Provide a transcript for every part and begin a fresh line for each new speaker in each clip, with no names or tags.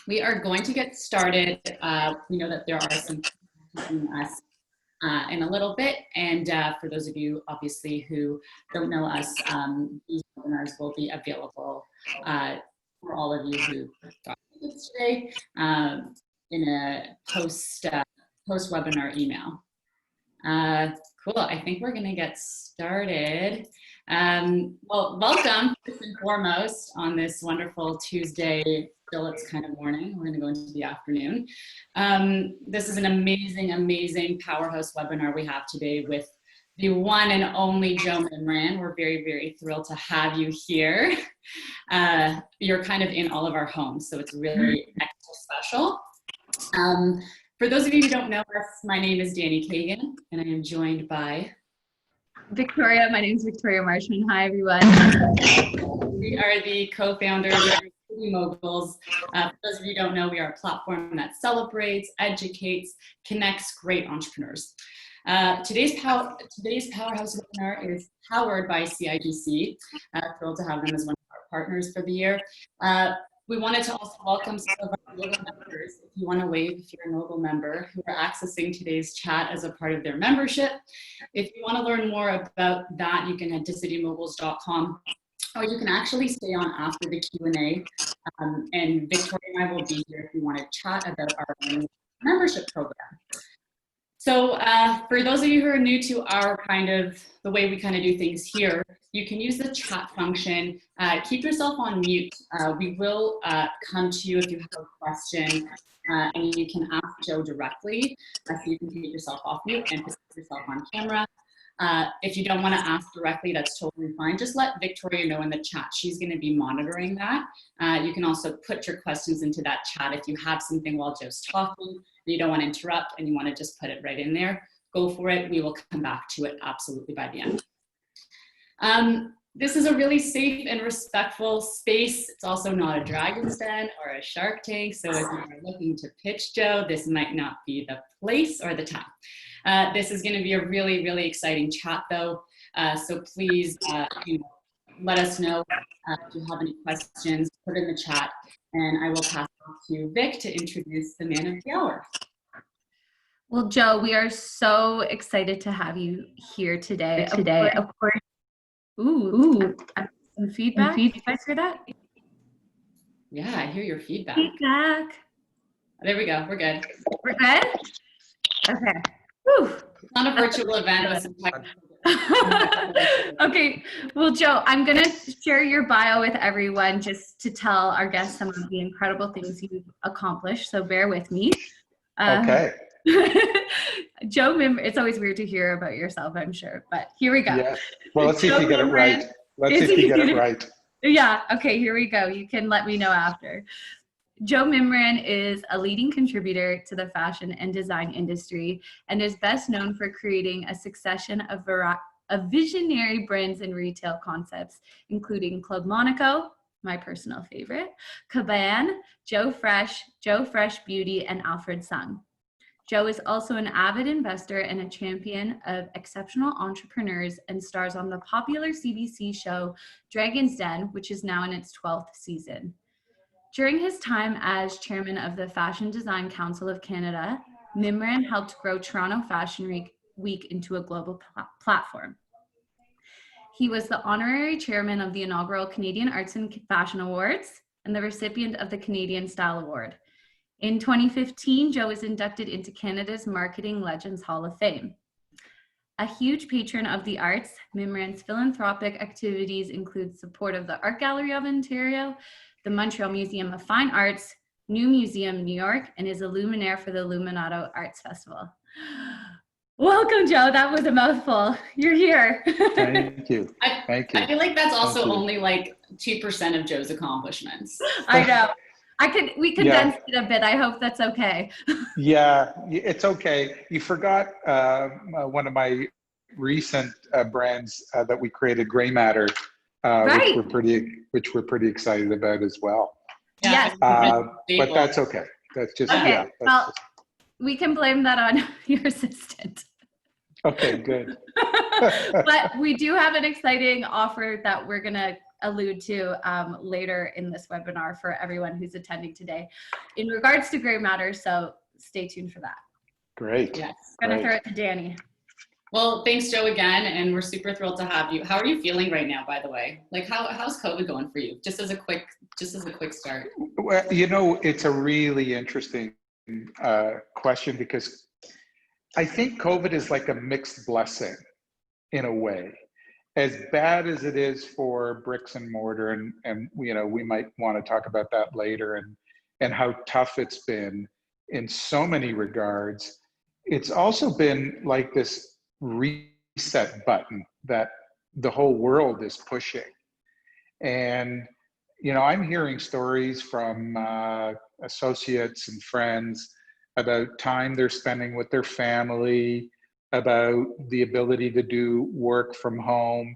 We are going to get started. We know that there are some people joining us in a little bit, and for those of you, obviously, who don't know us, these webinars will be available for all of you who got tickets today in a post-webinar email. Cool, I think we're gonna get started. Well, welcome, first and foremost, on this wonderful Tuesday. Still, it's kind of morning. We're gonna go into the afternoon. This is an amazing, amazing powerhouse webinar we have today with the one and only Joe Mimran. We're very, very thrilled to have you here. You're kind of in all of our homes, so it's really extra special. For those of you who don't know us, my name is Danny Kagan, and I am joined by
Victoria. My name is Victoria Marshman. Hi, everyone.
We are the co-founders of City MOGULs. For those of you who don't know, we are a platform that celebrates, educates, connects great entrepreneurs. Today's Powerhouse webinar is powered by CIGC. Thrilled to have them as one of our partners for the year. We wanted to also welcome some of our MOGUL members. If you want to wave, if you're a MOGUL member, who are accessing today's chat as a part of their membership. If you want to learn more about that, you can head to citymoguls.com, or you can actually stay on after the Q&A. And Victoria and I will be here if you want to chat about our membership program. So for those of you who are new to our the way we kind of do things here, you can use the chat function. Keep yourself on mute. We will come to you if you have a question, and you can ask Joe directly. So you can take yourself off mute and put yourself on camera. If you don't want to ask directly, that's totally fine. Just let Victoria know in the chat. She's going to be monitoring that. You can also put your questions into that chat if you have something while Joe's talking. You don't want to interrupt and you want to just put it right in there. Go for it. We will come back to it absolutely by the end. This is a really safe and respectful space. It's also not a dragon's den or a shark tank. So if you're looking to pitch Joe, this might not be the place or the time. This is going to be a really, really exciting chat though. So please let us know if you have any questions, put in the chat, and I will pass it to Vic to introduce the man of the hour.
Well, Joe, we are so excited to have you here today. Of course. Ooh, some feedback. You guys hear that?
Yeah, I hear your feedback. There we go. We're good.
We're good? Okay. Whew.
It's not a virtual event with some technical.
Okay. Well, Joe, I'm going to share your bio with everyone just to tell our guests some of the incredible things you've accomplished. So bear with me.
Okay.
Joe Mimran, it's always weird to hear about yourself, I'm sure, but here we go.
Yeah. Well, let's see if you get it right. Let's see if you get it right.
Yeah. Okay, here we go. You can let me know after. Joe Mimran is a leading contributor to the fashion and design industry and is best known for creating a succession of visionary brands and retail concepts, including Club Monaco, my personal favorite, Caban, Joe Fresh Beauty, and Alfred Sung. Joe is also an avid investor and a champion of exceptional entrepreneurs and stars on the popular CBC show Dragon's Den, which is now in its 12th season. During his time as chairman of the Fashion Design Council of Canada, Mimran helped grow Toronto Fashion Week into a global platform. He was the honorary chairman of the inaugural Canadian Arts and Fashion Awards and the recipient of the Canadian Style Award. In 2015, Joe was inducted into Canada's Marketing Legends Hall of Fame. A huge patron of the arts, Mimran's philanthropic activities include support of the Art Gallery of Ontario, the Montreal Museum of Fine Arts, New Museum, New York, and is a luminaire for the Illuminato Arts Festival. Welcome, Joe. That was a mouthful. You're here.
Thank you. Thank you.
I feel like that's also only like 2% of Joe's accomplishments.
I know. We condensed it a bit. I hope that's okay.
Yeah, it's okay. You forgot one of my recent brands that we created, Gray Matter,
right.
which we're pretty excited about as well.
Yes.
But that's okay. That's just,
okay. We can blame that on your assistant.
Okay, good.
But we do have an exciting offer that we're going to allude to later in this webinar for everyone who's attending today in regards to gray matter. So stay tuned for that.
Great.
Yes.
I'm gonna throw it to Danny.
Well, thanks, Joe, again, and we're super thrilled to have you. How are you feeling right now, by the way? Like, how's COVID going for you? Just as a quick start.
Well, it's a really interesting question, because I think COVID is like a mixed blessing in a way. As bad as it is for bricks and mortar, and we might want to talk about that later, and how tough it's been in so many regards, it's also been like this reset button that the whole world is pushing. And I'm hearing stories from associates and friends about time they're spending with their family, about the ability to do work from home,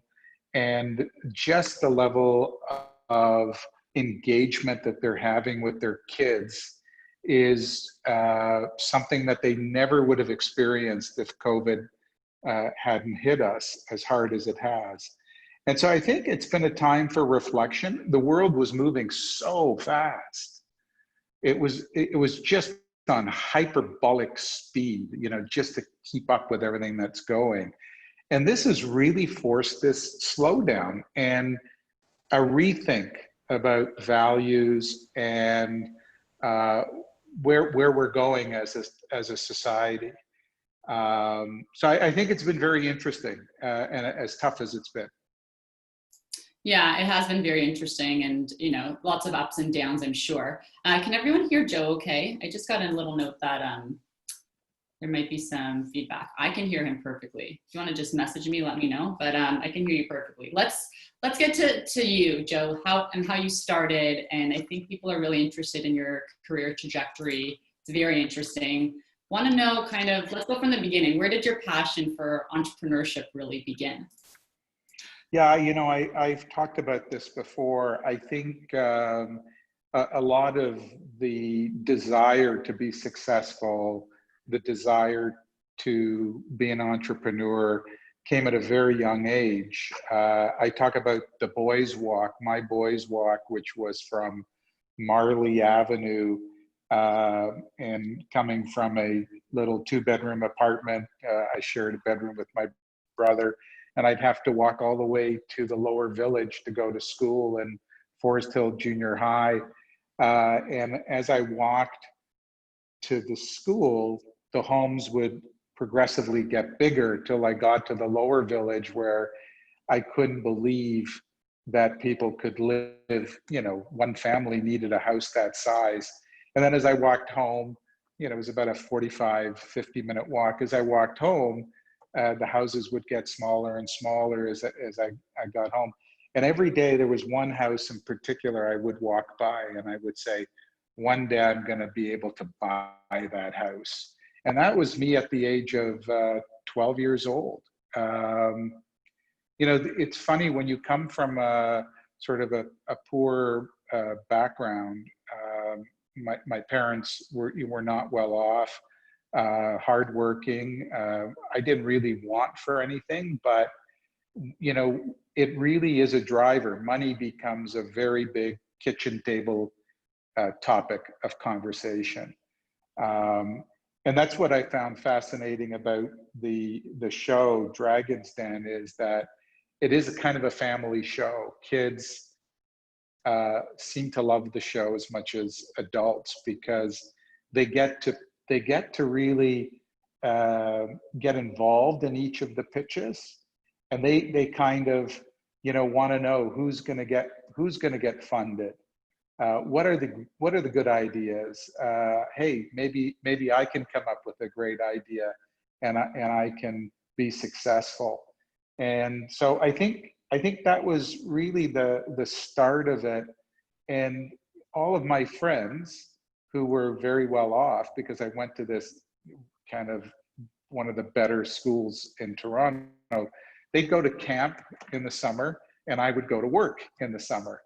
and just the level of engagement that they're having with their kids is something that they never would have experienced if COVID hadn't hit us as hard as it has. And so I think it's been a time for reflection. The world was moving so fast. It was just on hyperbolic speed, just to keep up with everything that's going. And this has really forced this slowdown and a rethink about values and where we're going as a society. So I think it's been very interesting and as tough as it's been.
Yeah, it has been very interesting, and lots of ups and downs, I'm sure. Can everyone hear Joe okay? I just got a little note that there might be some feedback. I can hear him perfectly. If you want to just message me, let me know, but I can hear you perfectly. Let's get to you, Joe, how you started, and I think people are really interested in your career trajectory. It's very interesting. Want to know let's go from the beginning. Where did your passion for entrepreneurship really begin?
Yeah, I've talked about this before. I think a lot of the desire to be successful, the desire to be an entrepreneur came at a very young age. I talk about the boys' walk, my boys' walk, which was from Marley Avenue, and coming from a little 2-bedroom apartment. I shared a bedroom with my brother, and I'd have to walk all the way to the lower village to go to school in Forest Hill Junior High. And as I walked to the school, the homes would progressively get bigger till I got to the lower village, where I couldn't believe that people could live, one family needed a house that size. And then as I walked home, it was about a 45, 50-minute walk. As I walked home, the houses would get smaller and smaller as I got home. And every day there was one house in particular I would walk by, and I would say, one day I'm going to be able to buy that house. And that was me at the age of 12 years old. It's funny when you come from a sort of a poor background. My parents were not well off. Hardworking. I didn't really want for anything, but it really is a driver. Money becomes a very big kitchen table topic of conversation, and that's what I found fascinating about the show Dragon's Den, is that it is a kind of a family show. Kids seem to love the show as much as adults, because they get to really get involved in each of the pitches, and they kind of want to know who's going to get funded. What are the good ideas? Hey, maybe I can come up with a great idea, and I can be successful. And so I think that was really the start of it. And all of my friends who were very well off, because I went to this kind of one of the better schools in Toronto, they'd go to camp in the summer, and I would go to work in the summer.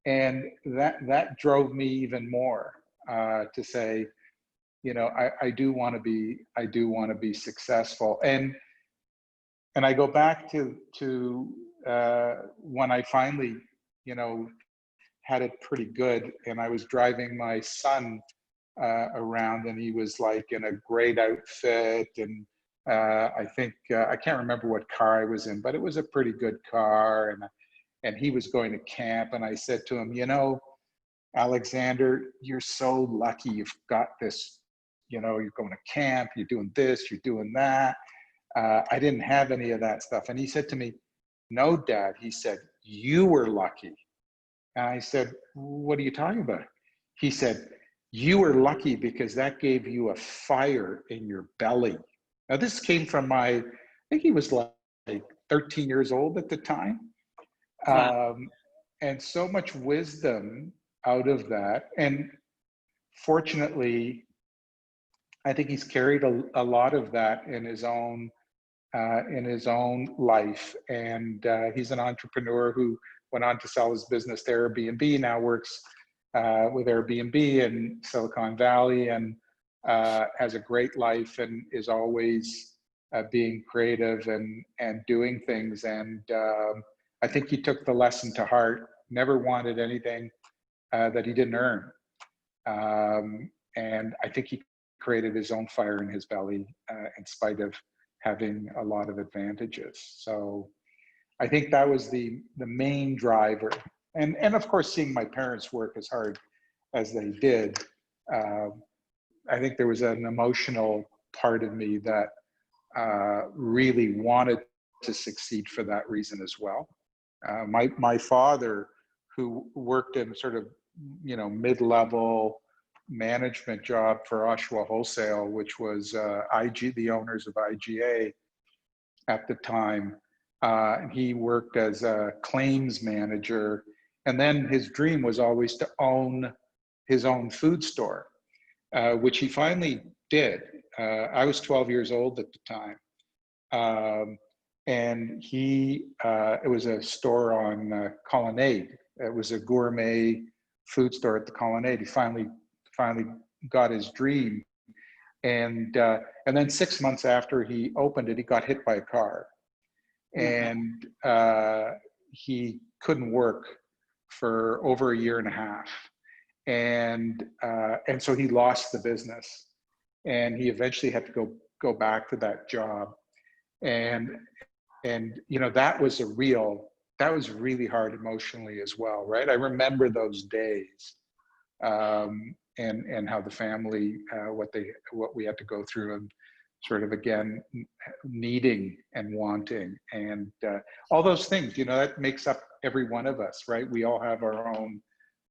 And that drove me even more to say, I do want to be successful. And I go back to when I finally had it pretty good. And I was driving my son around, and he was like in a great outfit. And I think, I can't remember what car I was in, but it was a pretty good car. And he was going to camp. And I said to him, Alexander, you're so lucky you've got this, you're going to camp, you're doing this, you're doing that. I didn't have any of that stuff. And he said to me, no, Dad, he said, you were lucky. And I said, what are you talking about? He said, you were lucky because that gave you a fire in your belly. Now this came from I think he was like 13 years old at the time.
Wow.
And so much wisdom out of that. And fortunately, I think he's carried a lot of that in his own life. And he's an entrepreneur who went on to sell his business to Airbnb, now works with Airbnb in Silicon Valley, and has a great life and is always being creative and doing things. And I think he took the lesson to heart, never wanted anything that he didn't earn. And I think he created his own fire in his belly in spite of having a lot of advantages. So I think that was the main driver. And of course, seeing my parents work as hard as they did, I think there was an emotional part of me that really wanted to succeed for that reason as well. My father, who worked in sort of, mid-level management job for Oshawa Wholesale, which was the owners of IGA at the time. He worked as a claims manager, and then his dream was always to own his own food store, which he finally did. I was 12 years old at the time. And it was a store on Colonnade. It was a gourmet food store at the Colonnade. He finally got his dream. And then 6 months after he opened it, he got hit by a car. And he couldn't work for over a year and a half. And so he lost the business. And he eventually had to go back to that job. And that was really hard emotionally as well, right? I remember those days, and how the family, what we had to go through, and sort of again needing and wanting, and all those things. That makes up every one of us, right? We all have our own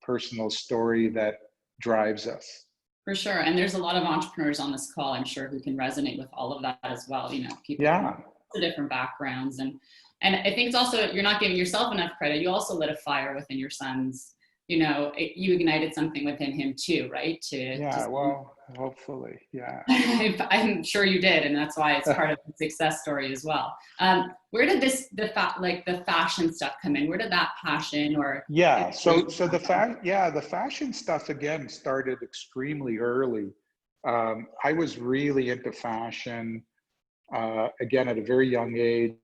personal story that drives us.
For sure. And there's a lot of entrepreneurs on this call, I'm sure, who can resonate with all of that as well. People from different backgrounds. And I think it's also, you're not giving yourself enough credit. You also lit a fire within your son's, you ignited something within him too, right?
Well, hopefully, yeah.
I'm sure you did. And that's why it's part of the success story as well. Where did the fashion stuff come in? Where did that passion
the fashion stuff again started extremely early. I was really into fashion, again, at a very young age.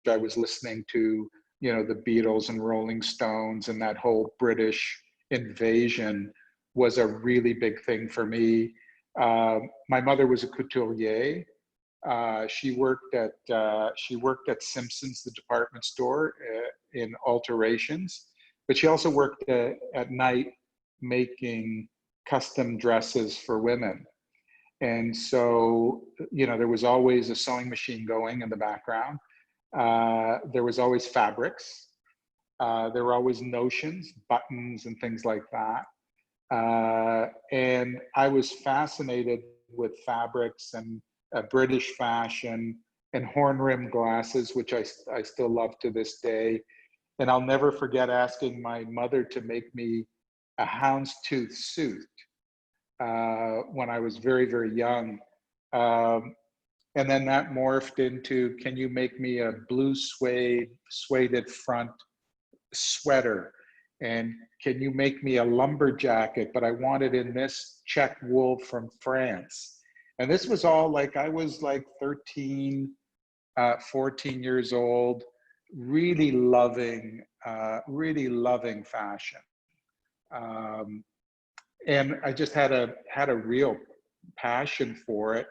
I was listening to, the Beatles and Rolling Stones, and that whole British invasion was a really big thing for me. My mother was a couturier. She worked at Simpson's, the department store, in alterations, but she also worked at night making custom dresses for women. And so, there was always a sewing machine going in the background. There was always fabrics. There were always notions, buttons, and things like that. And I was fascinated with fabrics and British fashion and horn-rimmed glasses, which I still love to this day. And I'll never forget asking my mother to make me a houndstooth suit when I was very, very young. And then that morphed into, can you make me a blue suede front sweater? And can you make me a lumber jacket, but I want it in this check wool from France? And this was all I was 13, 14 years old, really loving fashion. And I just had a real passion for it.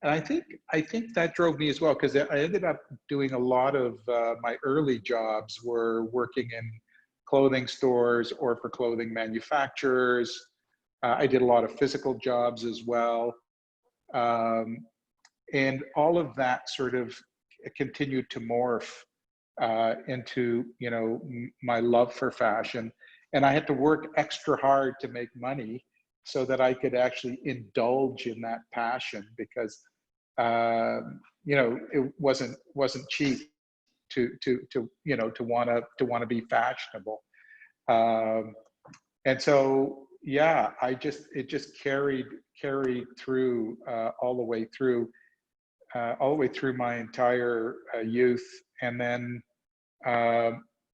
And I think that drove me as well, because I ended up doing a lot of my early jobs were working in clothing stores or for clothing manufacturers. I did a lot of physical jobs as well. And all of that sort of continued to morph into, you know, my love for fashion. And I had to work extra hard to make money so that I could actually indulge in that passion, because you know, it wasn't cheap to you know, to want to be fashionable. And so yeah, it just carried through all the way through my entire youth. And then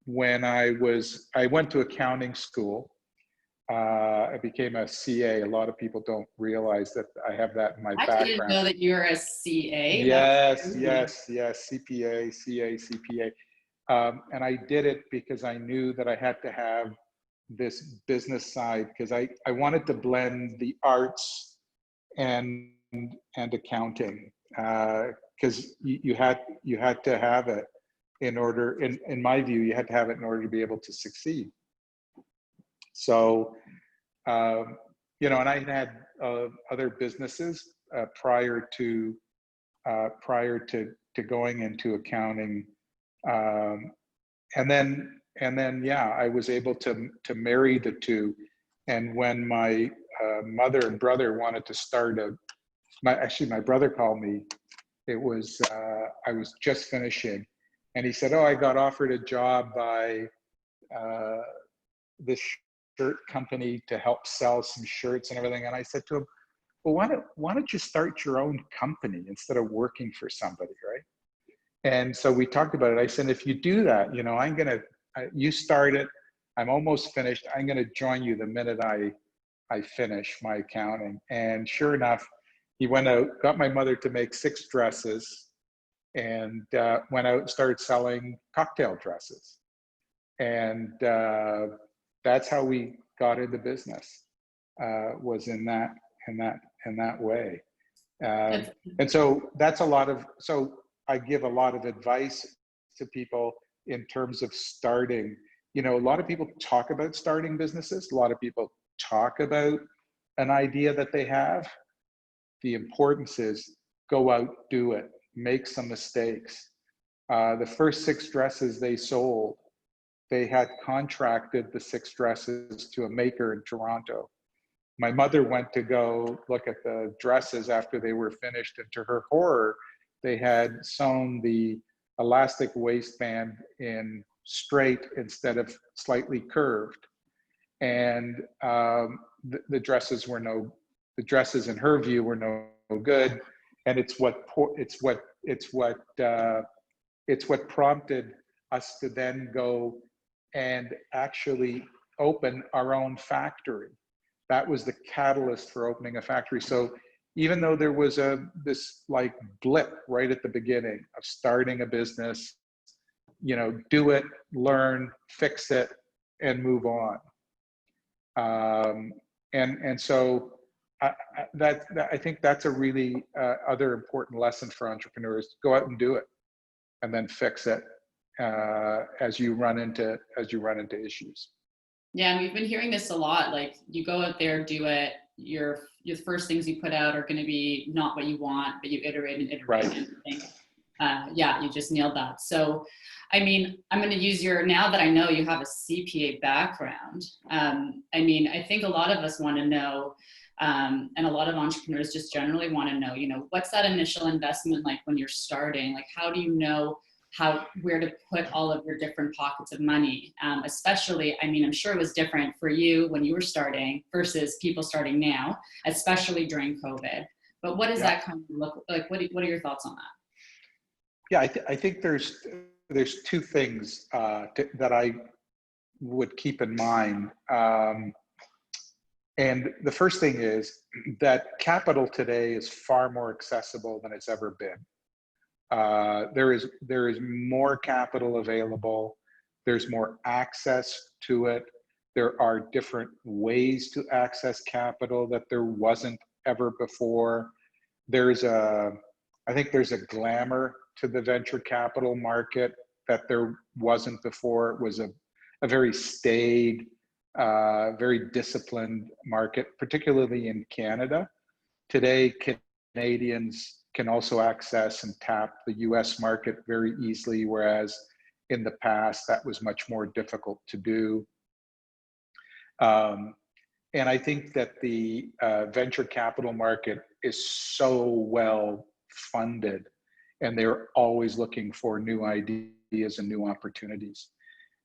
when I went to accounting school. I became a CA. A lot of people don't realize that I have that in my
I didn't know
background.
that you were a CA.
Yes, CPA, CA, CPA. And I did it because I knew that I had to have this business side, because I wanted to blend the arts and accounting, because you had to have it in order, in my view, you had to have it in order to be able to succeed. So, you know, and I had other businesses prior to going into accounting, and then yeah, I was able to marry the two. And when my mother and brother wanted to start my brother called me. It was I was just finishing, and he said, "Oh, I got offered a job by this shirt company to help sell some shirts and everything." And I said to him, "Well, why don't you start your own company instead of working for somebody, right?" And so we talked about it. I said, "If you do that, you know, you start it. I'm almost finished. I'm gonna join you the minute I finish my accounting." And sure enough, he went out, got my mother to make 6 dresses, and went out and started selling cocktail dresses. And that's how we got into business, was in that way. And so so I give a lot of advice to people in terms of starting. You know, a lot of people talk about starting businesses. A lot of people talk about an idea that they have. The importance is go out, do it, make some mistakes. The first 6 dresses they sold, they had contracted the 6 dresses to a maker in Toronto. My mother went to go look at the dresses after they were finished, and to her horror, they had sewn the elastic waistband in straight instead of slightly curved. And the dresses in her view were no good. And it's what prompted us to then go and actually open our own factory. That was the catalyst for opening a factory. So even though there was this like blip right at the beginning of starting a business, you know, do it, learn, fix it, and move on. And so I think that's a really other important lesson for entrepreneurs. Go out and do it, and then fix it as you run into issues.
Yeah, and we've been hearing this a lot. Like, you go out there, do it. Your first things you put out are going to be not what you want, but you iterate and iterate.
Right.
And think, yeah, you just nailed that. So, I mean, I'm going to use now that I know you have a CPA background. I mean, I think a lot of us want to know, and a lot of entrepreneurs just generally want to know, you know, what's that initial investment like when you're starting? Like, how do you know where to put all of your different pockets of money? Especially, I mean, I'm sure it was different for you when you were starting versus people starting now, especially during COVID. But what does that kind of look like? What are your thoughts on that?
Yeah, I think there's 2 things that I would keep in mind. And the first thing is that capital today is far more accessible than it's ever been. There is more capital available. There's more access to it. There are different ways to access capital that there wasn't ever before. I think there's a glamour to the venture capital market that there wasn't before. It was a very staid, very disciplined market, particularly in Canada. Today, Canadians can also access and tap the US market very easily, whereas in the past, that was much more difficult to do. And I think that the venture capital market is so well funded, and they're always looking for new ideas and new opportunities.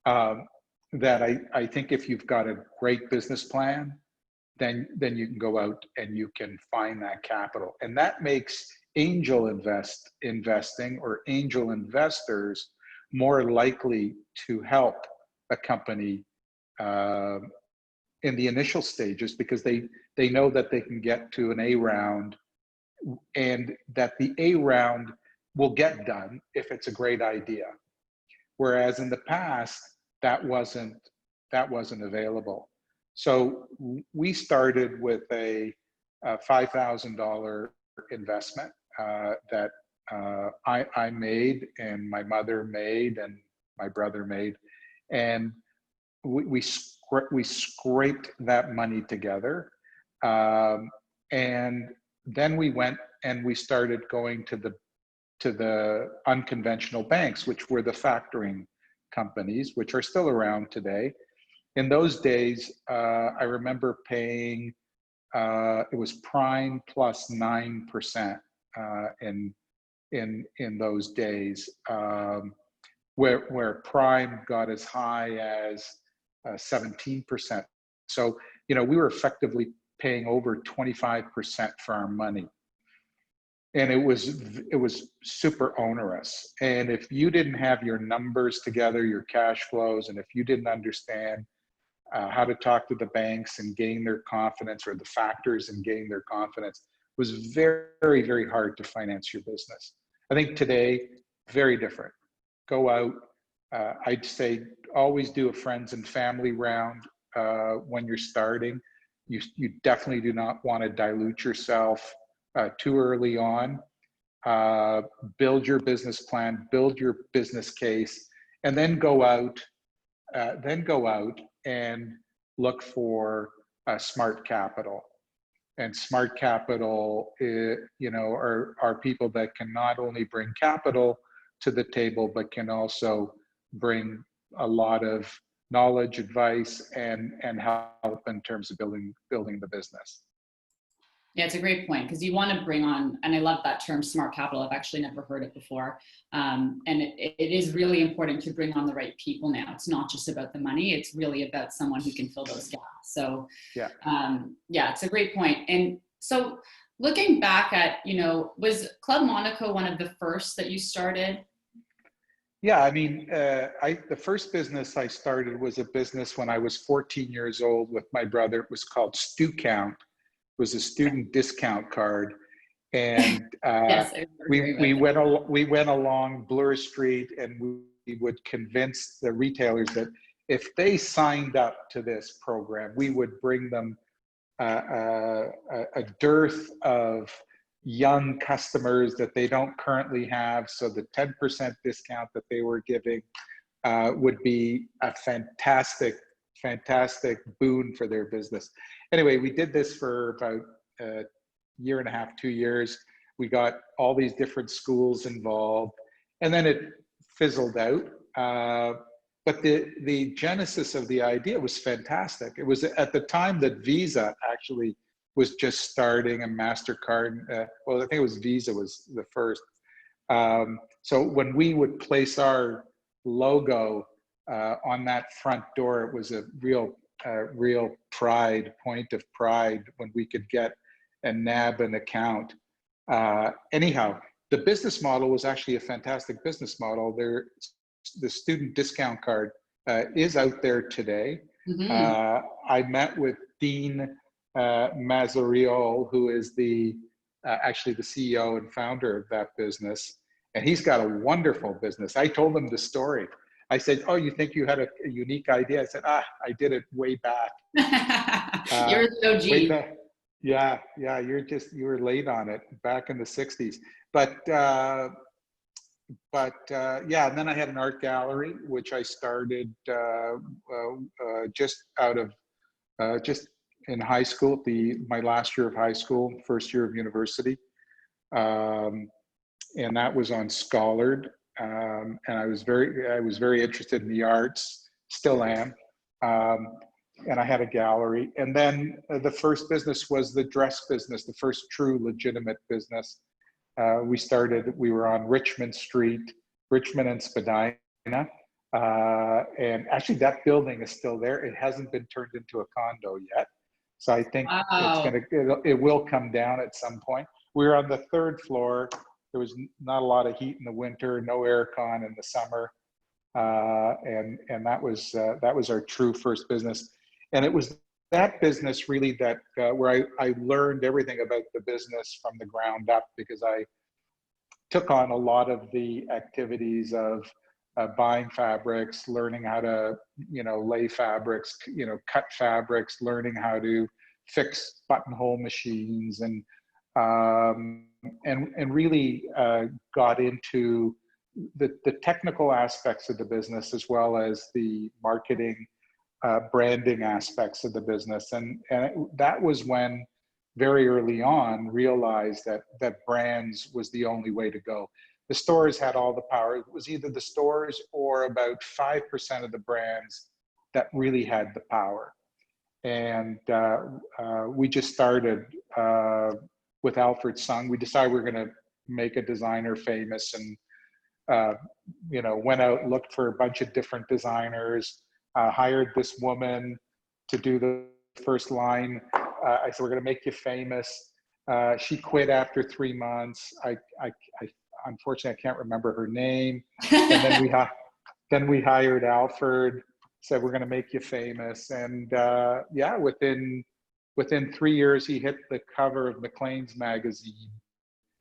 That I think if you've got a great business plan, then you can go out and you can find that capital. And that makes angel investing or angel investors more likely to help a company in the initial stages, because they know that they can get to an A round, and that the A round will get done if it's a great idea. Whereas in the past, that wasn't available. So we started with a $5,000 investment that I made, and my mother made, and my brother made, and we scraped that money together, and then we went and we started going to the unconventional banks, which were the factoring companies, which are still around today. In those days, I remember paying, it was prime plus 9% in those days, where prime got as high as 17%. So, we were effectively paying over 25% for our money. And it was super onerous. And if you didn't have your numbers together, your cash flows, and if you didn't understand how to talk to the banks and gain their confidence, or the factors and gain their confidence, it was very, very hard to finance your business. I think today, very different. Go out. I'd say always do a friends and family round when you're starting. You definitely do not want to dilute yourself too early on. Build your business plan, build your business case, and then go out and look for smart capital. And smart capital, are people that can not only bring capital to the table, but can also bring a lot of knowledge, advice, and help in terms of building the business.
Yeah, it's a great point, because you want to bring on, and I love that term, smart capital. I've actually never heard it before. And it is really important to bring on the right people now. It's not just about the money. It's really about someone who can fill those gaps. So yeah, it's a great point. And so looking back at, was Club Monaco one of the first that you started?
Yeah, I mean, the first business I started was a business when I was 14 years old with my brother. It was called Stu Count. It was a student discount card, and
yes,
we went along Bloor Street, and we would convince the retailers that if they signed up to this program, we would bring them a dearth of young customers that they don't currently have. So the 10% discount that they were giving would be a fantastic boon for their business. Anyway, we did this for about a year and a half, 2 years. We got all these different schools involved, and then it fizzled out. But the genesis of the idea was fantastic. It was at the time that Visa actually was just starting, and MasterCard, well, I think it was Visa was the first. So when we would place our logo on that front door, it was a real point of pride when we could get and nab an account. Anyhow, the business model was actually a fantastic business model. The student discount card is out there today. Mm-hmm. I met with Dean Mazariol, who is actually the CEO and founder of that business. and he's got a wonderful business. I told him the story. I said, "Oh, you think you had a unique idea?" I said, "I did it way back."
You're the OG.
Way back. Yeah, you were late on it back in the 60s. But yeah, and then I had an art gallery, which I started just out of, just in high school, my last year of high school, first year of university. And that was on Schollard. And I was very interested in the arts, still am. And I had a gallery. And then the first business was the dress business, the first true legitimate business. We were on Richmond Street, Richmond and Spadina. And actually that building is still there. It hasn't been turned into a condo yet. So I think it will come down at some point. We were on the 3rd floor. There was not a lot of heat in the winter, no aircon in the summer. And that was our true first business. And it was that business really that where I learned everything about the business from the ground up, because I took on a lot of the activities of buying fabrics, learning how to, lay fabrics, cut fabrics, learning how to fix buttonhole machines, and really got into the technical aspects of the business, as well as the marketing, branding aspects of the business. And that was when, very early on, realized that brands was the only way to go. The stores had all the power. It was either the stores or about 5% of the brands that really had the power. And we just started with Alfred Sung. We decided we were going to make a designer famous, and went out, looked for a bunch of different designers, hired this woman to do the first line. I said, "We're going to make you famous." She quit after 3 months. Unfortunately, I can't remember her name. And then we hired Alfred. Said, "We're going to make you famous." And yeah, within 3 years, he hit the cover of Maclean's magazine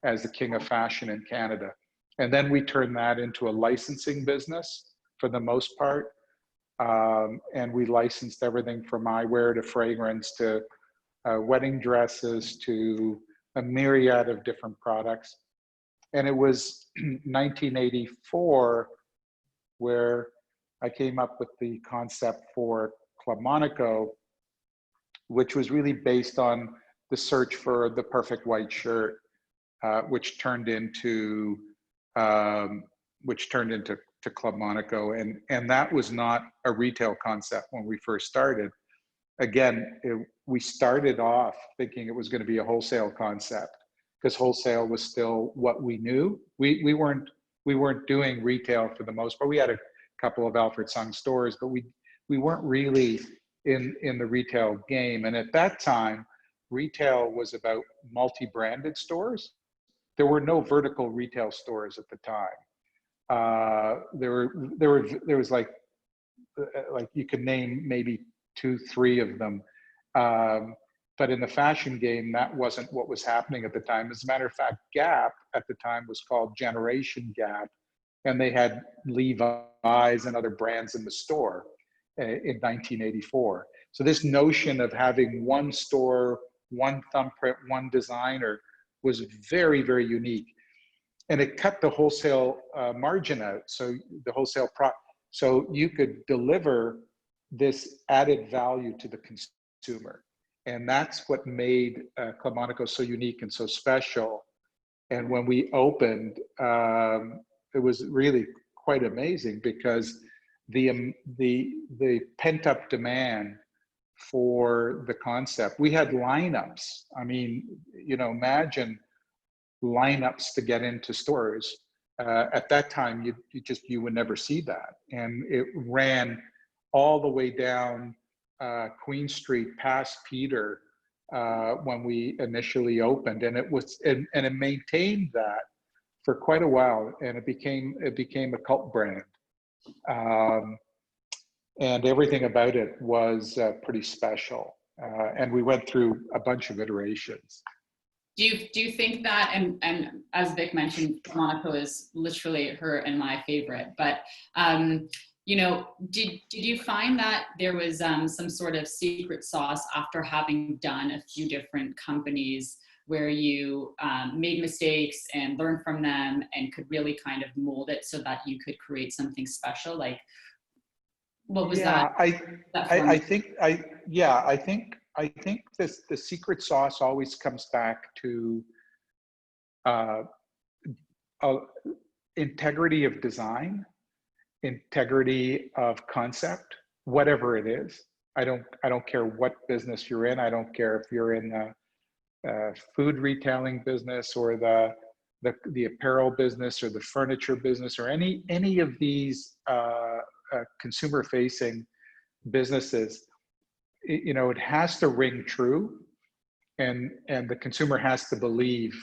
as the king of fashion in Canada. And then we turned that into a licensing business for the most part. And we licensed everything from eyewear to fragrance to wedding dresses to a myriad of different products. And it was 1984 where I came up with the concept for Club Monaco, which was really based on the search for the perfect white shirt, which turned into Club Monaco. And that was not a retail concept when we first started. Again, we started off thinking it was going to be a wholesale concept, because wholesale was still what we knew. We weren't doing retail for the most part. We had a couple of Alfred Sung stores, but we weren't really in the retail game. And at that time, retail was about multi-branded stores. There were no vertical retail stores at the time. There was like you could name maybe 2-3 of them. But in the fashion game, that wasn't what was happening at the time. As a matter of fact, Gap at the time was called Generation Gap, and they had Levi's and other brands in the store in 1984. So this notion of having one store, one thumbprint, one designer was very, very unique. And it cut the wholesale margin out. So the wholesale so you could deliver this added value to the consumer. And that's what made Club Monaco so unique and so special. And when we opened, it was really quite amazing, because the pent-up demand for the concept. We had lineups. I mean, imagine lineups to get into stores. At that time, you would never see that. And it ran all the way down Queen Street past Peter when we initially opened, and it maintained that for quite a while, and it became a cult brand, and everything about it was pretty special. And we went through a bunch of iterations.
Do you think that, and as Vic mentioned, Monaco is literally her and my favorite, but you know, did you find that there was some sort of secret sauce after having done a few different companies where you made mistakes and learned from them and could really kind of mold it so that you could create something special? Like, what was that?
I think this, the secret sauce always comes back to uh, integrity of design, integrity of concept, whatever it is. I don't care what business you're in. I don't care if you're in the food retailing business or the apparel business or the furniture business or any of these consumer facing businesses. You know, it has to ring true, and the consumer has to believe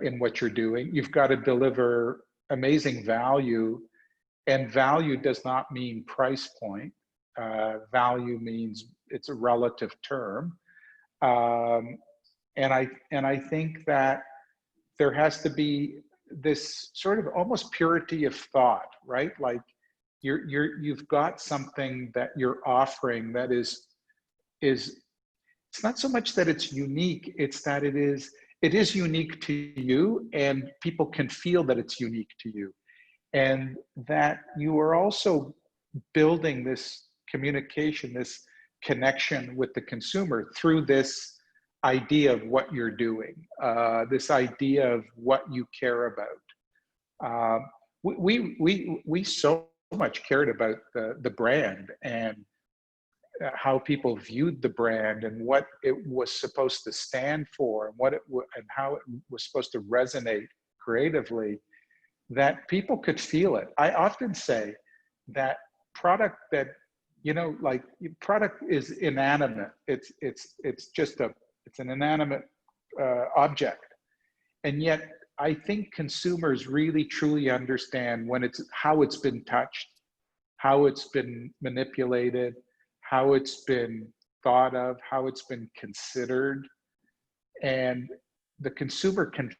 in what you're doing. You've got to deliver amazing value, and value does not mean price point. Value means it's a relative term, and I think that there has to be this sort of almost purity of thought, right? Like you've got something that you're offering that is it's not so much that it's unique, it's that it is unique to you, and people can feel that it's unique to you, and that you are also building this communication, this connection with the consumer through this idea of what you're doing, this idea of what you care about. We so much cared about the brand and how people viewed the brand and what it was supposed to stand for and and how it was supposed to resonate creatively, that people could feel it. I often say that product that, you know, like product is inanimate. It's an inanimate object, and yet I think consumers really truly understand when how it's been touched, how it's been manipulated, how it's been thought of, how it's been considered, and the consumer can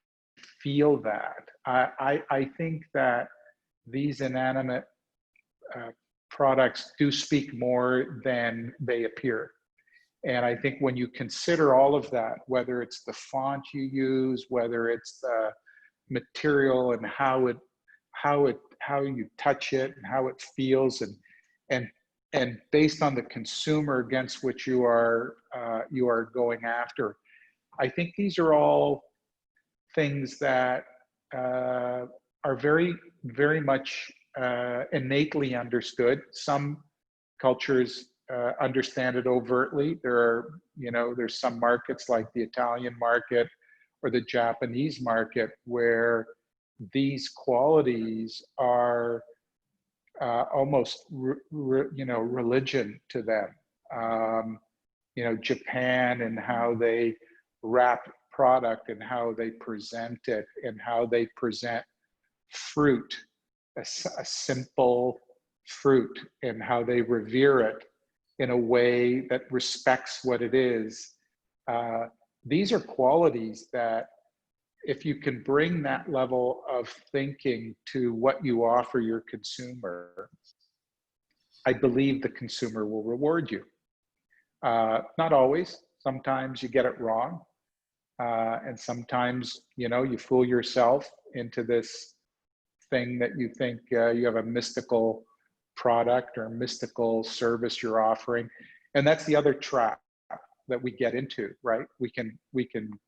feel that. I think that these inanimate products do speak more than they appear. And I think when you consider all of that, whether it's the font you use, whether it's the material and how you touch it and how it feels, and based on the consumer against which you are going after, I think these are all things that are very much innately understood. Some cultures understand it overtly. There's some markets like the Italian market or the Japanese market where these qualities are almost religion to them. Japan and how they wrap product and how they present it and how they present fruit, a simple fruit, and how they revere it in a way that respects what it is. These are qualities that if you can bring that level of thinking to what you offer your consumer, I believe the consumer will reward you. Not always. Sometimes you get it wrong. And sometimes, you fool yourself into this thing that you think you have a mystical product or mystical service you're offering. And that's the other trap that we get into, right? We can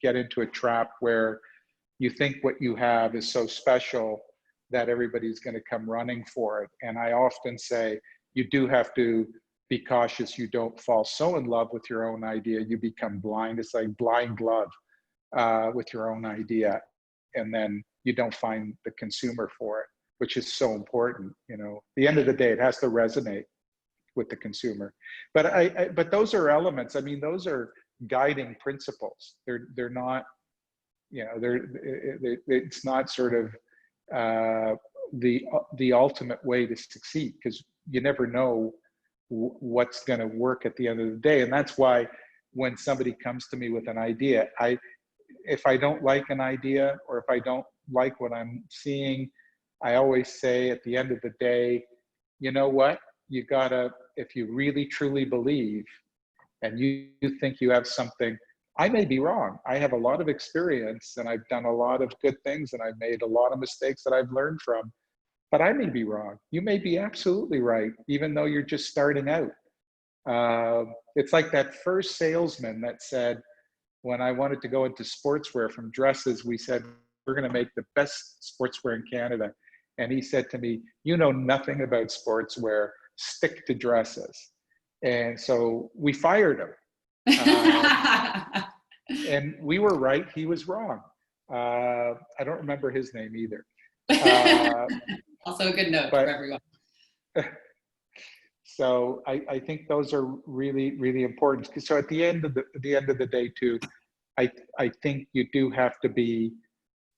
get into a trap where you think what you have is so special that everybody's going to come running for it. And I often say, you do have to be cautious you don't fall so in love with your own idea, you become blind. It's like blind love with your own idea. And then you don't find the consumer for it, which is so important. At the end of the day, it has to resonate with the consumer. But those are elements. I mean, those are guiding principles. They're not, it's not sort of the ultimate way to succeed, because you never know what's going to work at the end of the day. And that's why when somebody comes to me with an idea, if I don't like an idea or if I don't like what I'm seeing, I always say at the end of the day, you know what? You gotta, if you really truly believe and you think you have something, I may be wrong. I have a lot of experience and I've done a lot of good things and I've made a lot of mistakes that I've learned from, but I may be wrong. You may be absolutely right, even though you're just starting out. It's like that first salesman that said, when I wanted to go into sportswear from dresses, we said, we're going to make the best sportswear in Canada. And he said to me, you know nothing about sportswear, stick to dresses. And so we fired him. And we were right, he was wrong. I don't remember his name either.
Also a good note for everyone.
So I think those are really, really important. So at the end of the day too, I think you do have to be,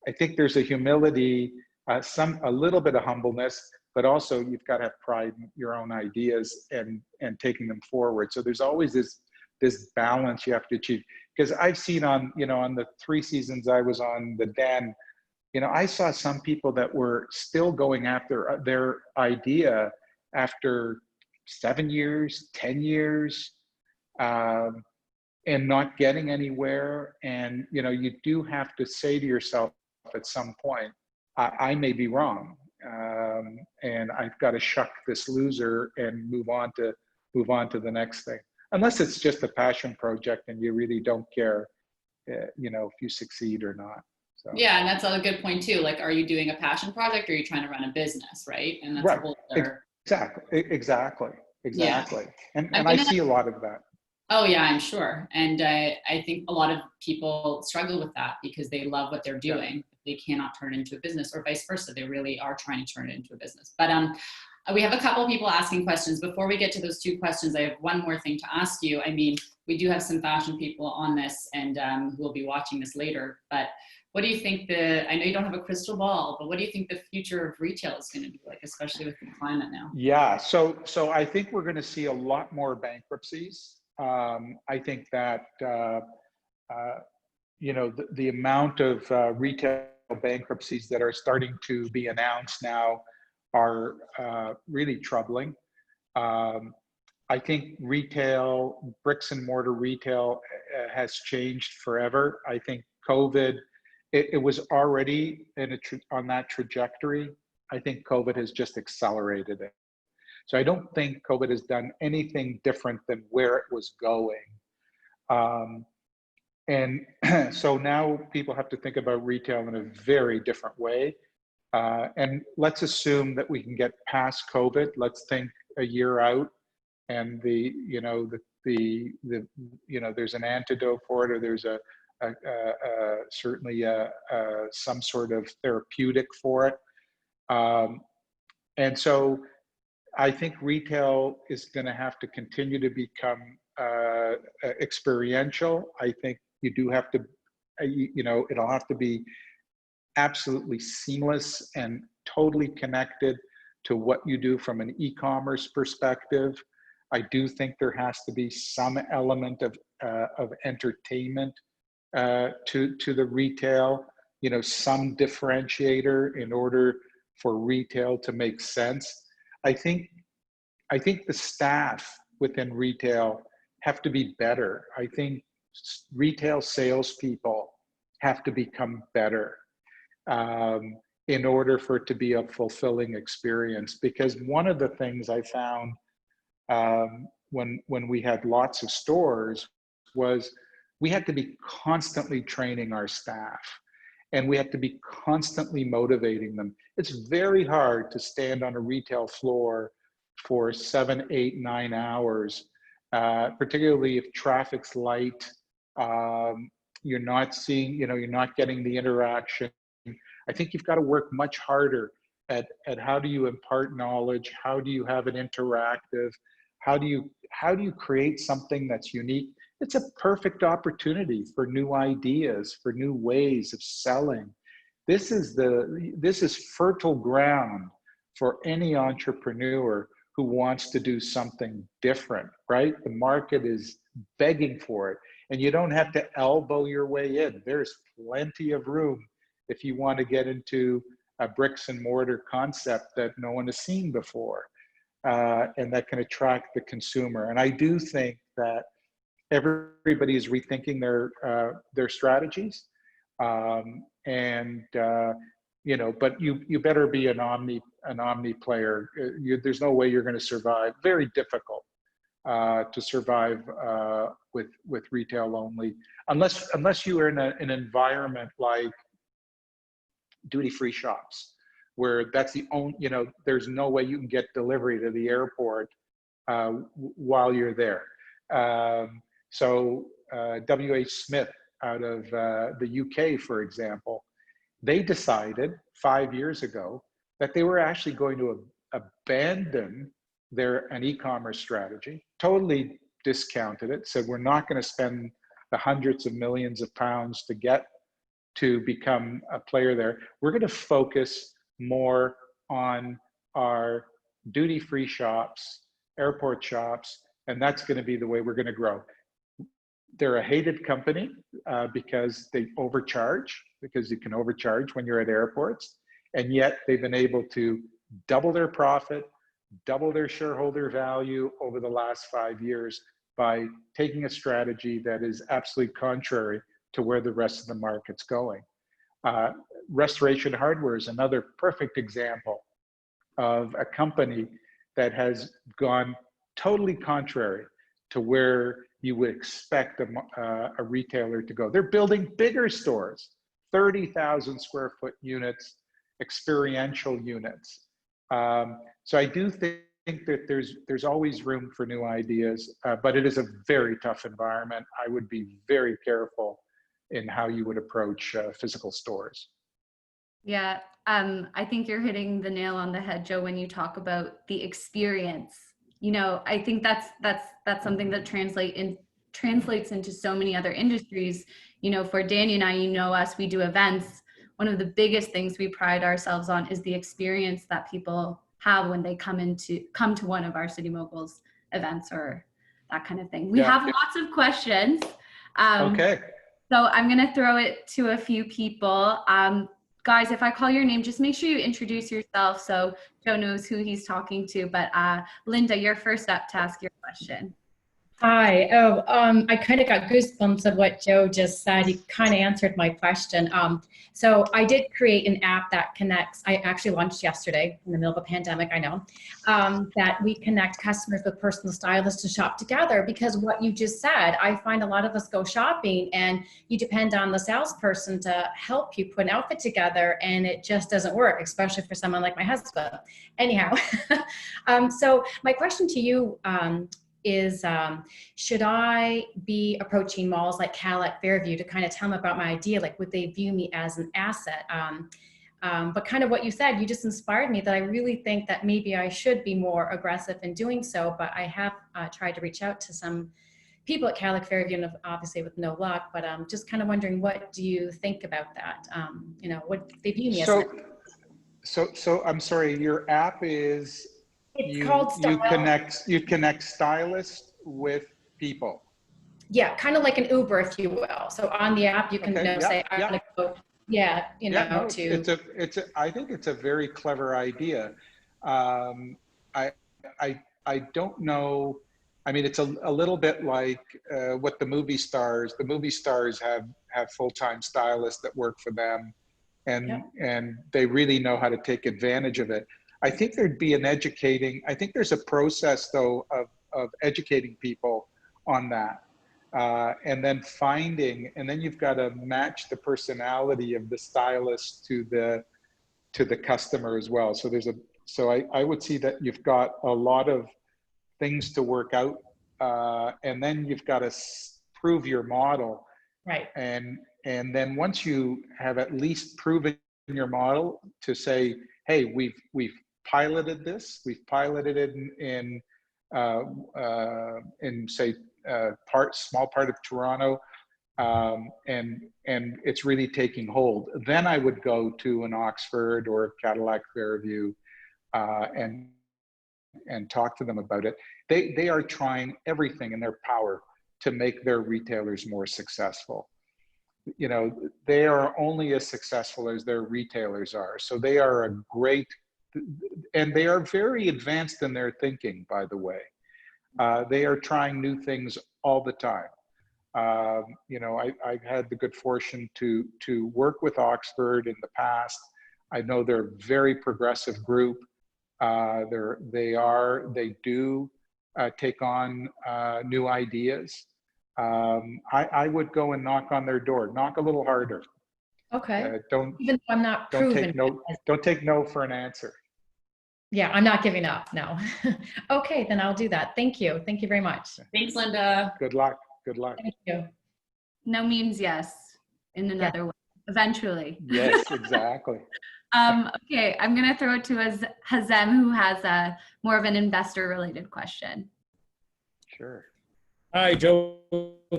I think there's a humility, a little bit of humbleness, but also you've got to have pride in your own ideas and taking them forward. So there's always this balance you have to achieve. Because I've seen on the 3 seasons I was on the Den, I saw some people that were still going after their idea after 7 years, 10 years, and not getting anywhere. And, you do have to say to yourself at some point, I may be wrong. And I've got to shuck this loser and move on to the next thing. Unless it's just a passion project and you really don't care, if you succeed or not. So.
Yeah, and that's a good point too. Like, are you doing a passion project or are you trying to run a business, right? And that's
right.
a whole other...
Exactly.
Yeah.
And I see a lot of that.
Oh yeah, I'm sure. And I think a lot of people struggle with that because they love what they're doing. Yeah. They cannot turn it into a business, or vice versa. They really are trying to turn it into a business. But we have a couple of people asking questions. Before we get to those 2 questions, I have one more thing to ask you. I mean, we do have some fashion people on this and who will be watching this later, but what do you think I know you don't have a crystal ball, but what do you think the future of retail is going to be like, especially with the climate now?
Yeah, so I think we're going to see a lot more bankruptcies. I think that, the amount of retail bankruptcies that are starting to be announced now are really troubling. I think retail, bricks and mortar retail has changed forever. I think COVID, it was already on that trajectory. I think COVID has just accelerated it. So I don't think COVID has done anything different than where it was going. And so now people have to think about retail in a very different way. And let's assume that we can get past COVID. Let's think a year out, and there's an antidote for it, or there's certainly some sort of therapeutic for it. And so I think retail is going to have to continue to become experiential. I think you do have to, it'll have to be absolutely seamless and totally connected to what you do from an e-commerce perspective. I do think there has to be some element of entertainment to the retail, some differentiator in order for retail to make sense. I think the staff within retail have to be better. I think retail salespeople have to become better in order for it to be a fulfilling experience. Because one of the things I found when we had lots of stores was we had to be constantly training our staff, and we had to be constantly motivating them. It's very hard to stand on a retail floor for 7, 8, 9 hours, particularly if traffic's light. You're not seeing, you're not getting the interaction. I think you've got to work much harder at how do you impart knowledge? How do you have it interactive? How do you create something that's unique? It's a perfect opportunity for new ideas, for new ways of selling. This is fertile ground for any entrepreneur who wants to do something different, right? The market is begging for it. And you don't have to elbow your way in. There's plenty of room if you want to get into a bricks and mortar concept that no one has seen before, and that can attract the consumer. And I do think that everybody is rethinking their strategies, you know, but you better be an omni player. There's no way you're going to survive. Very difficult to survive with retail only, unless you are in an environment like duty-free shops, where that's the only, you know, there's no way you can get delivery to the airport while you're there. WH Smith out of the UK, for example, they decided 5 years ago that they were actually going to abandon an e-commerce strategy, totally discounted it, said we're not going to spend the hundreds of millions of pounds to get to become a player there. We're going to focus more on our duty-free shops, airport shops, and that's going to be the way we're going to grow. They're a hated company because they overcharge, because you can overcharge when you're at airports, and yet they've been able to double their profit, double their shareholder value over the last 5 years by taking a strategy that is absolutely contrary to where the rest of the market's going. Restoration Hardware is another perfect example of a company that has gone totally contrary to where you would expect a retailer to go. They're building bigger stores, 30,000 square foot units, experiential units. So I do think that there's always room for new ideas, but it is a very tough environment. I would be very careful in how you would approach physical stores.
Yeah, I think you're hitting the nail on the head, Joe, when you talk about the experience. You know, I think that's something that translates into so many other industries. You know, for Danny and I, you know us, we do events. One of the biggest things we pride ourselves on is the experience that people have when they come to one of our City Moguls events or that kind of thing. We have lots of questions.
Okay.
So I'm going to throw it to a few people. Guys, if I call your name, just make sure you introduce yourself so Joe knows who he's talking to. But Linda, you're first up to ask your question.
Hi. I kind of got goosebumps of what Joe just said. He kind of answered my question. So I did create an app that connects. I actually launched yesterday in the middle of a pandemic, I know, that we connect customers with personal stylists to shop together, because what you just said, I find a lot of us go shopping and you depend on the salesperson to help you put an outfit together, and it just doesn't work, especially for someone like my husband. Anyhow, so my question to you is should I be approaching malls like Cadillac Fairview to kind of tell them about my idea? Like, would they view me as an asset? But kind of what you said, you just inspired me that I really think that maybe I should be more aggressive in doing so. But I have tried to reach out to some people at Cadillac Fairview, and obviously with no luck. But just kind of wondering, what do you think about that? You know, would they view me as an asset?
So I'm sorry, your app is,
It's called
you connect stylists with people.
Yeah, kind of like an Uber, if you will. So on the app, you can say, I want to go,
I think it's a very clever idea. I don't know. I mean, it's a little bit like what the movie stars have full-time stylists that work for them, and they really know how to take advantage of it. I think there'd be I think there's a process though of educating people on that. And then you've got to match the personality of the stylist to the customer as well. So I would see that you've got a lot of things to work out, and then you've got to prove your model.
Right.
And then once you have at least proven your model to say, hey, we've piloted this. We've piloted it in say small part of Toronto, and it's really taking hold. Then I would go to an Oxford or Cadillac Fairview and talk to them about it. They are trying everything in their power to make their retailers more successful. You know, they are only as successful as their retailers are. So they are a great, and they are very advanced in their thinking, by the way. They are trying new things all the time. You know, I've had the good fortune to work with Oxford in the past. I know they're a very progressive group. They do take on new ideas. I would go and knock on their door, knock a little harder.
Okay.
Don't
Even though I'm not proven.
don't take no for an answer.
Yeah, I'm not giving up. No. Okay, then I'll do that. Thank you. Thank you very much.
Thanks, Linda.
Good luck. Good luck.
Thank you.
No means yes in another way, eventually.
Yes, exactly.
Okay, I'm going to throw it to Hazem, who has more of an investor-related question.
Sure.
Hi, Joe.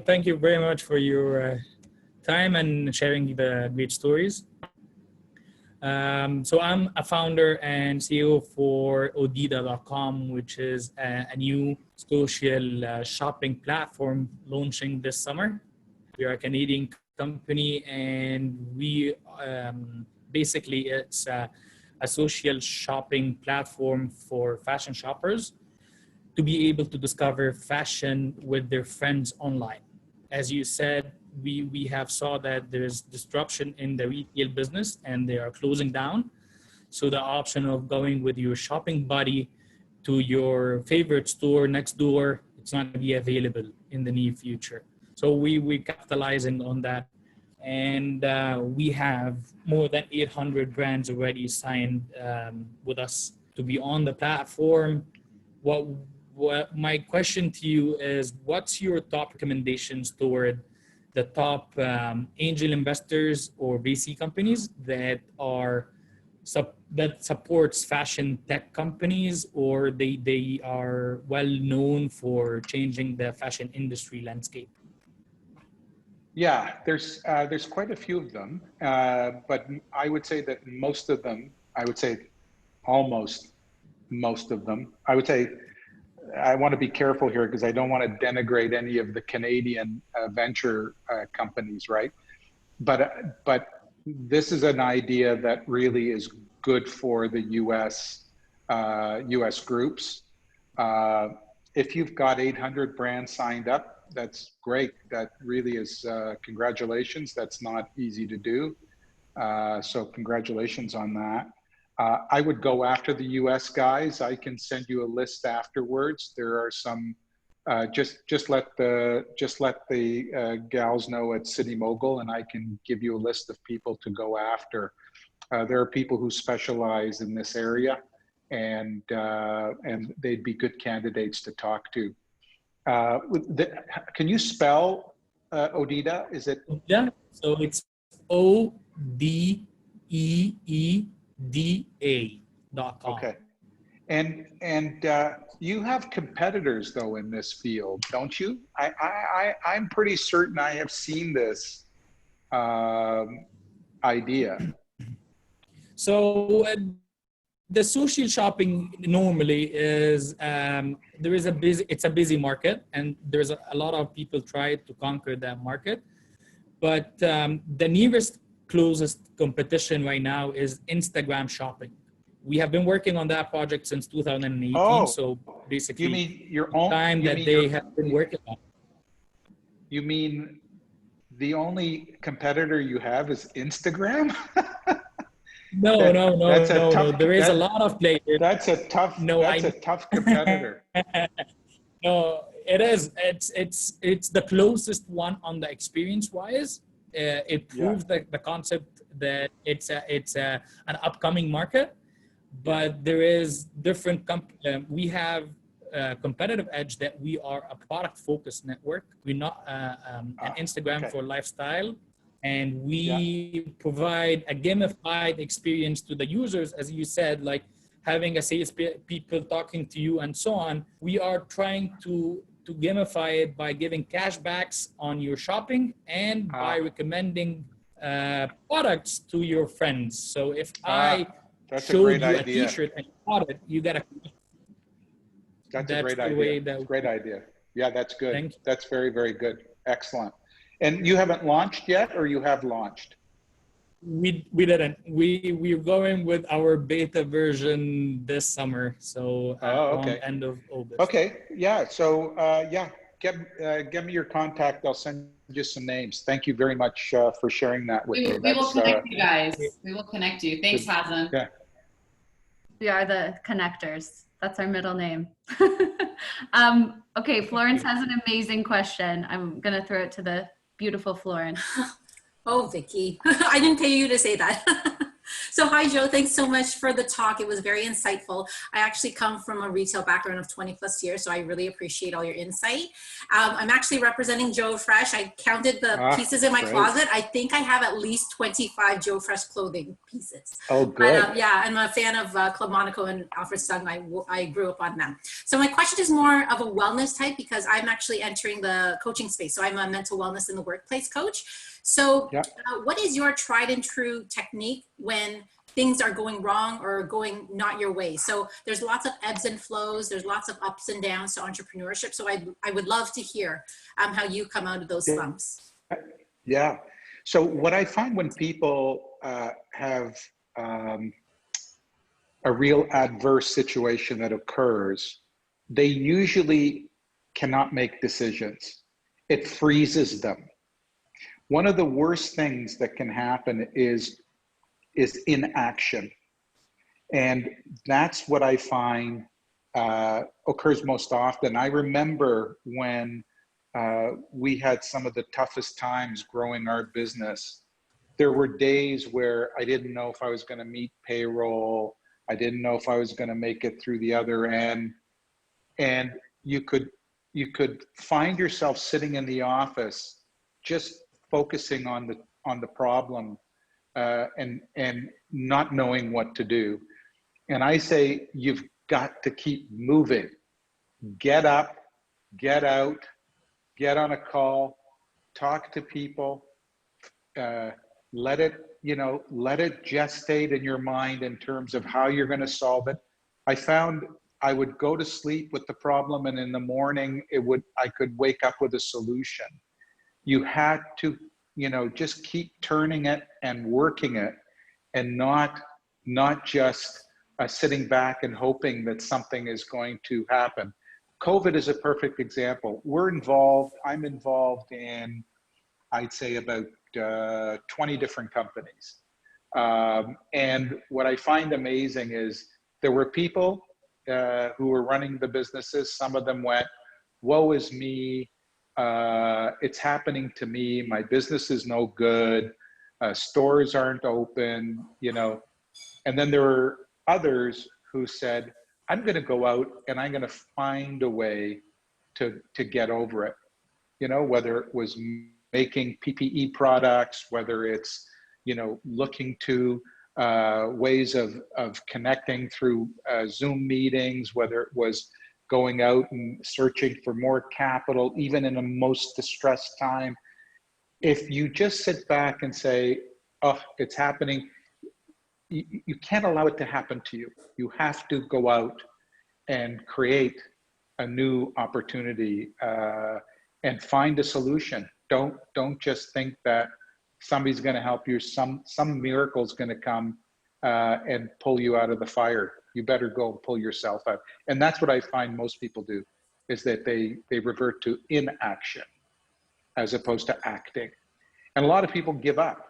Thank you very much for your time and sharing the great stories. So I'm a founder and CEO for Odida.com, which is a new social shopping platform launching this summer. We are a Canadian company, and we basically it's a social shopping platform for fashion shoppers to be able to discover fashion with their friends online. As you said, we have saw that there's disruption in the retail business and they are closing down. So the option of going with your shopping buddy to your favorite store next door, it's not going to be available in the near future. So we capitalizing on that. And we have more than 800 brands already signed with us to be on the platform. What my question to you is, what's your top recommendations toward the top angel investors or VC companies that supports fashion tech companies, or they are well known for changing the fashion industry landscape?
Yeah, there's quite a few of them, but I would say that most of them, I would say almost most of them, I would say, I want to be careful here because I don't want to denigrate any of the Canadian venture companies, right? But this is an idea that really is good for the US groups. If you've got 800 brands signed up, that's great. That really is congratulations. That's not easy to do. So congratulations on that. I would go after the US guys. I can send you a list afterwards. There are some, just let the gals know at City Mogul, and I can give you a list of people to go after. There are people who specialize in this area, and they'd be good candidates to talk to. Can you spell Odida? Is it?
Yeah, so it's ODEEDA.com.
Okay. And you have competitors though in this field, don't you? I'm pretty certain I have seen this idea.
So the social shopping normally is it's a busy market, and there's a lot of people try to conquer that market, but the nearest closest competition right now is Instagram shopping. We have been working on that project since 2018.
Oh,
so basically,
you mean your own
time that they have been working on.
You mean the only competitor you have is Instagram?
No. There is a lot of players.
That's a tough competitor.
No, it is. It's the closest one on the experience wise. It proves the concept that it's an upcoming market, but there is different. We have a competitive edge that we are a product focused network. We're not an Instagram for lifestyle. And we provide a gamified experience to the users, as you said, like having a sales people talking to you and so on. We are trying to gamify it by giving cashbacks on your shopping and by recommending products to your friends. So if I showed you a t-shirt and you bought it, you get a.
That's a great idea. Great idea. Yeah, that's good.
Thank you.
That's very, very good. Excellent. And you haven't launched yet, or you have launched?
We didn't. We're going with our beta version this summer, so around end of August.
Okay, yeah. So yeah, get me your contact. I'll send you some names. Thank you very much for sharing that with me.
We will connect you guys. We will connect you. Thanks, Hasan.
Yeah.
We are the connectors. That's our middle name. Okay, Florence has an amazing question. I'm gonna throw it to the beautiful Florence.
Oh, Vicky, I didn't pay you to say that. So hi, Joe. Thanks so much for the talk. It was very insightful. I actually come from a retail background of 20 plus years, so I really appreciate all your insight. I'm actually representing Joe Fresh. I counted the pieces in my closet. I think I have at least 25 Joe Fresh clothing pieces.
Oh, good.
But, yeah, I'm a fan of Club Monaco and Alfred Sung. I grew up on them. So my question is more of a wellness type because I'm actually entering the coaching space. So I'm a mental wellness in the workplace coach. So what is your tried and true technique when things are going wrong or going not your way? So there's lots of ebbs and flows. There's lots of ups and downs to entrepreneurship. So I would love to hear how you come out of those slumps.
Yeah. So what I find when people have a real adverse situation that occurs, they usually cannot make decisions. It freezes them. One of the worst things that can happen is inaction. And that's what I find occurs most often. I remember when we had some of the toughest times growing our business, there were days where I didn't know if I was going to meet payroll. I didn't know if I was going to make it through the other end. And you could find yourself sitting in the office just focusing on the problem and not knowing what to do. And I say, you've got to keep moving. Get up, get out, get on a call, talk to people, let it gestate in your mind in terms of how you're going to solve it. I found I would go to sleep with the problem, and in the morning I could wake up with a solution. You had to, just keep turning it and working it, and not just sitting back and hoping that something is going to happen. COVID is a perfect example. I'm involved in, I'd say, about 20 different companies. And what I find amazing is there were people who were running the businesses. Some of them went, woe is me. It's happening to me. My business is no good. Stores aren't open, And then there were others who said, I'm going to go out and I'm going to find a way to get over it. Whether it was making PPE products, whether it's, looking to ways of connecting through Zoom meetings, whether it was going out and searching for more capital, even in a most distressed time. If you just sit back and say, oh, it's happening, you can't allow it to happen to you. You have to go out and create a new opportunity and find a solution. Don't just think that somebody's going to help you. Some miracle's going to come and pull you out of the fire. You better go and pull yourself out. And that's what I find most people do, is that they revert to inaction as opposed to acting. And a lot of people give up.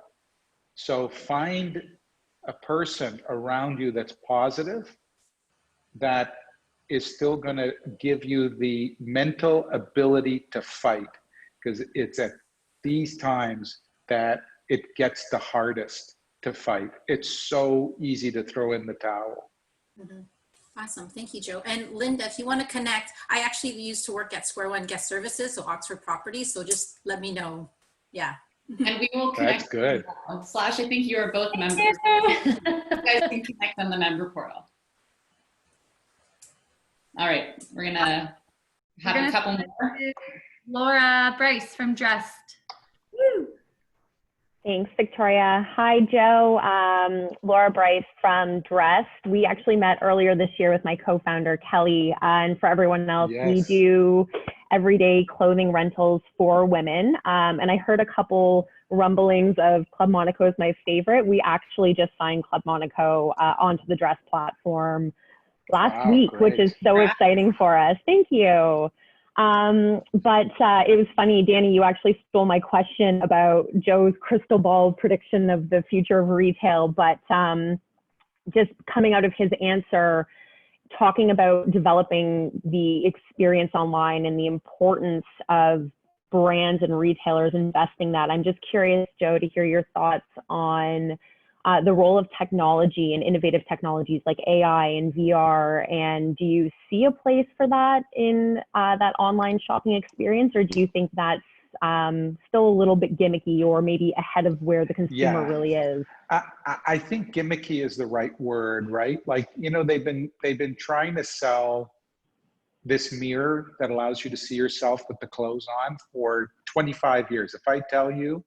So find a person around you that's positive, that is still going to give you the mental ability to fight, because it's at these times that it gets the hardest to fight. It's so easy to throw in the towel.
Mm-hmm. Awesome. Thank you, Joe. And Linda, if you want to connect, I actually used to work at Square One Guest Services, so Oxford Properties. So just let me know. Yeah.
And we will connect.
That's good.
Slash, I think you are both members. You guys can connect on the member portal. All right. We're going to have a couple more.
Laura Bryce from Dressed.
Woo. Thanks, Victoria. Hi, Joe. Laura Bryce from Dressed. We actually met earlier this year with my co-founder, Kelly. And for everyone else, we do everyday clothing rentals for women. And I heard a couple rumblings of Club Monaco is my favorite. We actually just signed Club Monaco onto the Dress platform last week,
great.
which is so exciting for us. Thank you. But it was funny, Danny, you actually stole my question about Joe's crystal ball prediction of the future of retail, but just coming out of his answer, talking about developing the experience online and the importance of brands and retailers investing that. I'm just curious, Joe, to hear your thoughts on the role of technology and innovative technologies like AI and VR. And do you see a place for that in that online shopping experience, or do you think that's still a little bit gimmicky or maybe ahead of where the consumer really is?
I think gimmicky is the right word, right? Like, you know, they've been trying to sell this mirror that allows you to see yourself with the clothes on for 25 years. If I tell you,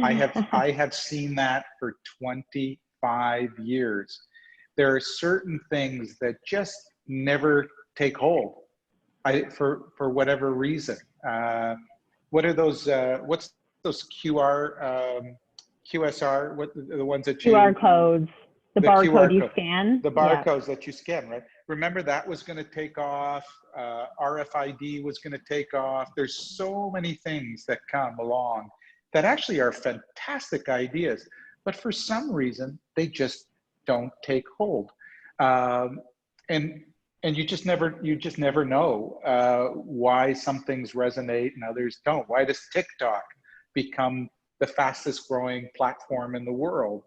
I have seen that for 25 years. There are certain things that just never take hold, for whatever reason. What are those? What's those QSR? What the ones that you?
QR codes. The barcode you scan.
The barcodes that you scan, right? Remember that was going to take off. RFID was going to take off. There's so many things that come along that actually are fantastic ideas, but for some reason they just don't take hold, and you just never know why some things resonate and others don't. Why does TikTok become the fastest growing platform in the world?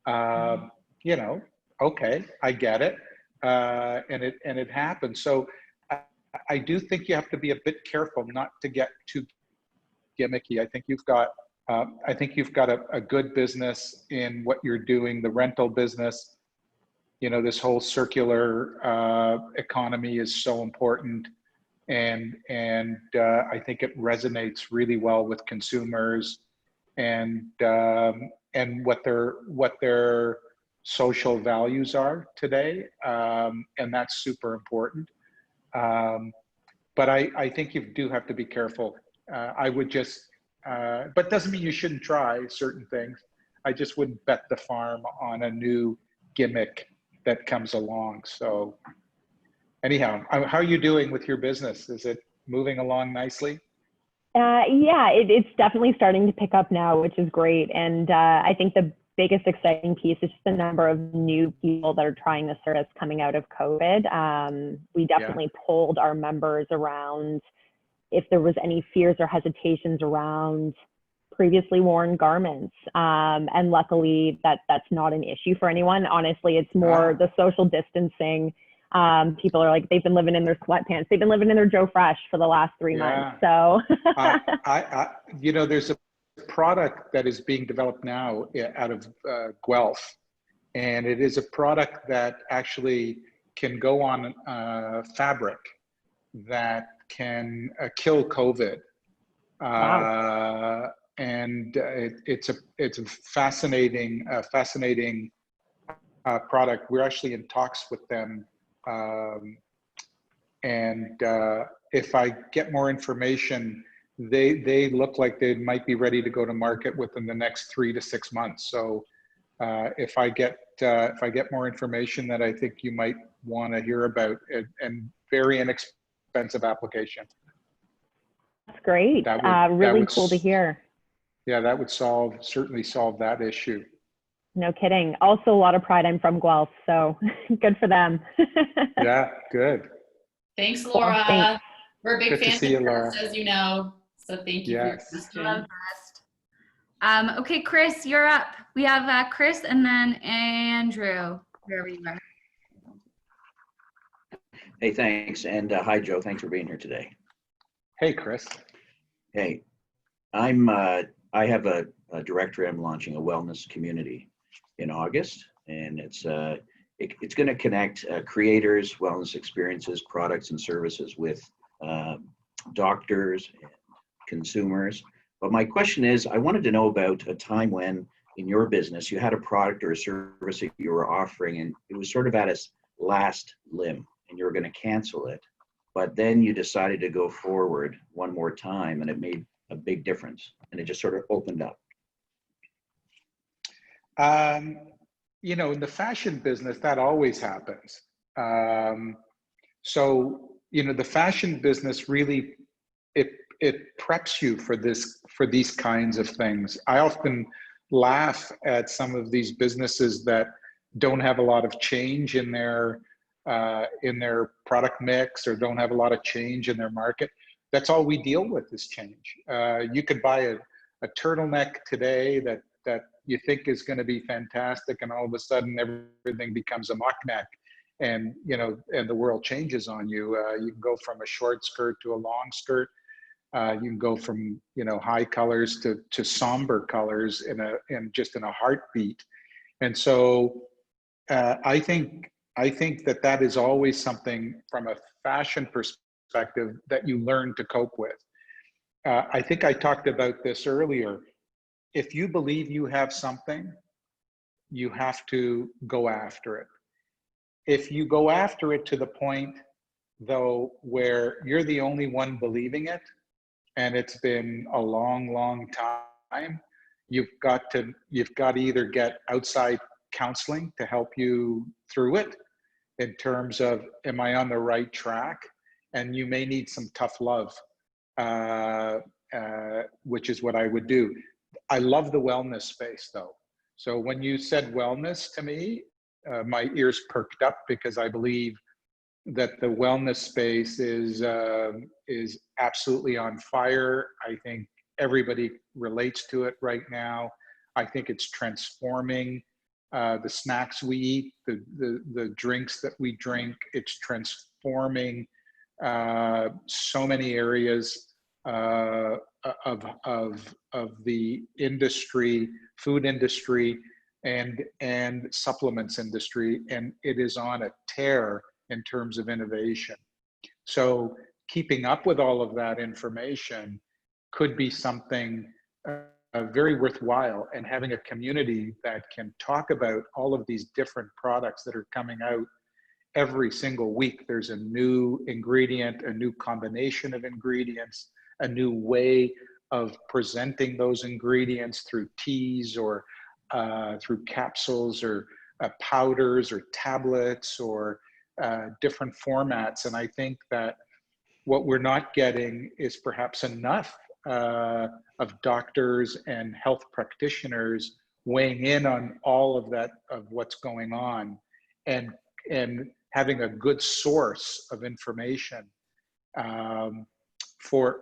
You know, okay, I get it, and it happens. So I do think you have to be a bit careful not to get too gimmicky. I think you've got a good business in what you're doing, the rental business. You know, this whole circular economy is so important, and I think it resonates really well with consumers, and what their social values are today, and that's super important. But I think you do have to be careful. I would just, but doesn't mean you shouldn't try certain things. I just wouldn't bet the farm on a new gimmick that comes along. So anyhow, how are you doing with your business? Is it moving along nicely?
Yeah, it's definitely starting to pick up now, which is great. And I think the biggest exciting piece is just the number of new people that are trying the service coming out of COVID. We definitely polled our members around if there was any fears or hesitations around previously worn garments. And luckily that's not an issue for anyone. Honestly, it's more the social distancing. People are like, they've been living in their sweatpants. They've been living in their Joe Fresh for the last 3 months. So,
you know, there's a product that is being developed now out of Guelph, and it is a product that actually can go on fabric that can kill COVID.
Wow.
And it's a fascinating product. We're actually in talks with them, and if I get more information, they look like they might be ready to go to market within the next 3 to 6 months. So if I get more information that I think you might want to hear about, and very inexpensive application.
That's great. Really cool to hear.
Yeah, that would certainly solve that issue.
No kidding. Also a lot of pride. I'm from Guelph, so good for them.
Yeah, good.
Thanks, Laura.
Thanks.
We're big
Good to
fans
see you,
of
Laura.
yours, as you know. So thank you for your question.
Okay, Chris, you're up. We have Chris and then Andrew, wherever you are.
Hey, thanks. And hi, Joe. Thanks for being here today.
Hey, Chris.
Hey, I have a directory. I'm launching a wellness community in August, and it's going to connect creators, wellness experiences, products, and services with doctors and consumers. But my question is, I wanted to know about a time when in your business you had a product or a service that you were offering, and it was sort of at its last limb, and you were going to cancel it. but then you decided to go forward one more time, and it made a big difference, and it just sort of opened up?
You know, in the fashion business, that always happens. So, you know, the fashion business really, it preps you for these kinds of things. I often laugh at some of these businesses that don't have a lot of change in their product mix, or don't have a lot of change in their market. That's all we deal with is change. You could buy a turtleneck today that you think is going to be fantastic, and all of a sudden everything becomes a mock neck, and you know, and the world changes on you. You can go from a short skirt to a long skirt. You can go from, you know, high colors to somber colors in just in a heartbeat. And so I think that is always something from a fashion perspective that you learn to cope with. I think I talked about this earlier. If you believe you have something, you have to go after it. If you go after it to the point, though, where you're the only one believing it, and it's been a long, long time, you've got to either get outside counseling to help you through it in terms of, am I on the right track? And you may need some tough love, which is what I would do. I love the wellness space though. So when you said wellness to me, my ears perked up, because I believe that the wellness space is absolutely on fire. I think everybody relates to it right now. I think it's transforming the snacks we eat, the drinks that we drink. It's transforming so many areas of the industry, food industry, and supplements industry, and it is on a tear in terms of innovation. So keeping up with all of that information could be something very worthwhile, and having a community that can talk about all of these different products that are coming out every single week. There's a new ingredient, a new combination of ingredients, a new way of presenting those ingredients through teas, or through capsules, or powders, or tablets, or different formats. And I think that what we're not getting is perhaps enough of doctors and health practitioners weighing in on all of that, of what's going on, and having a good source of information for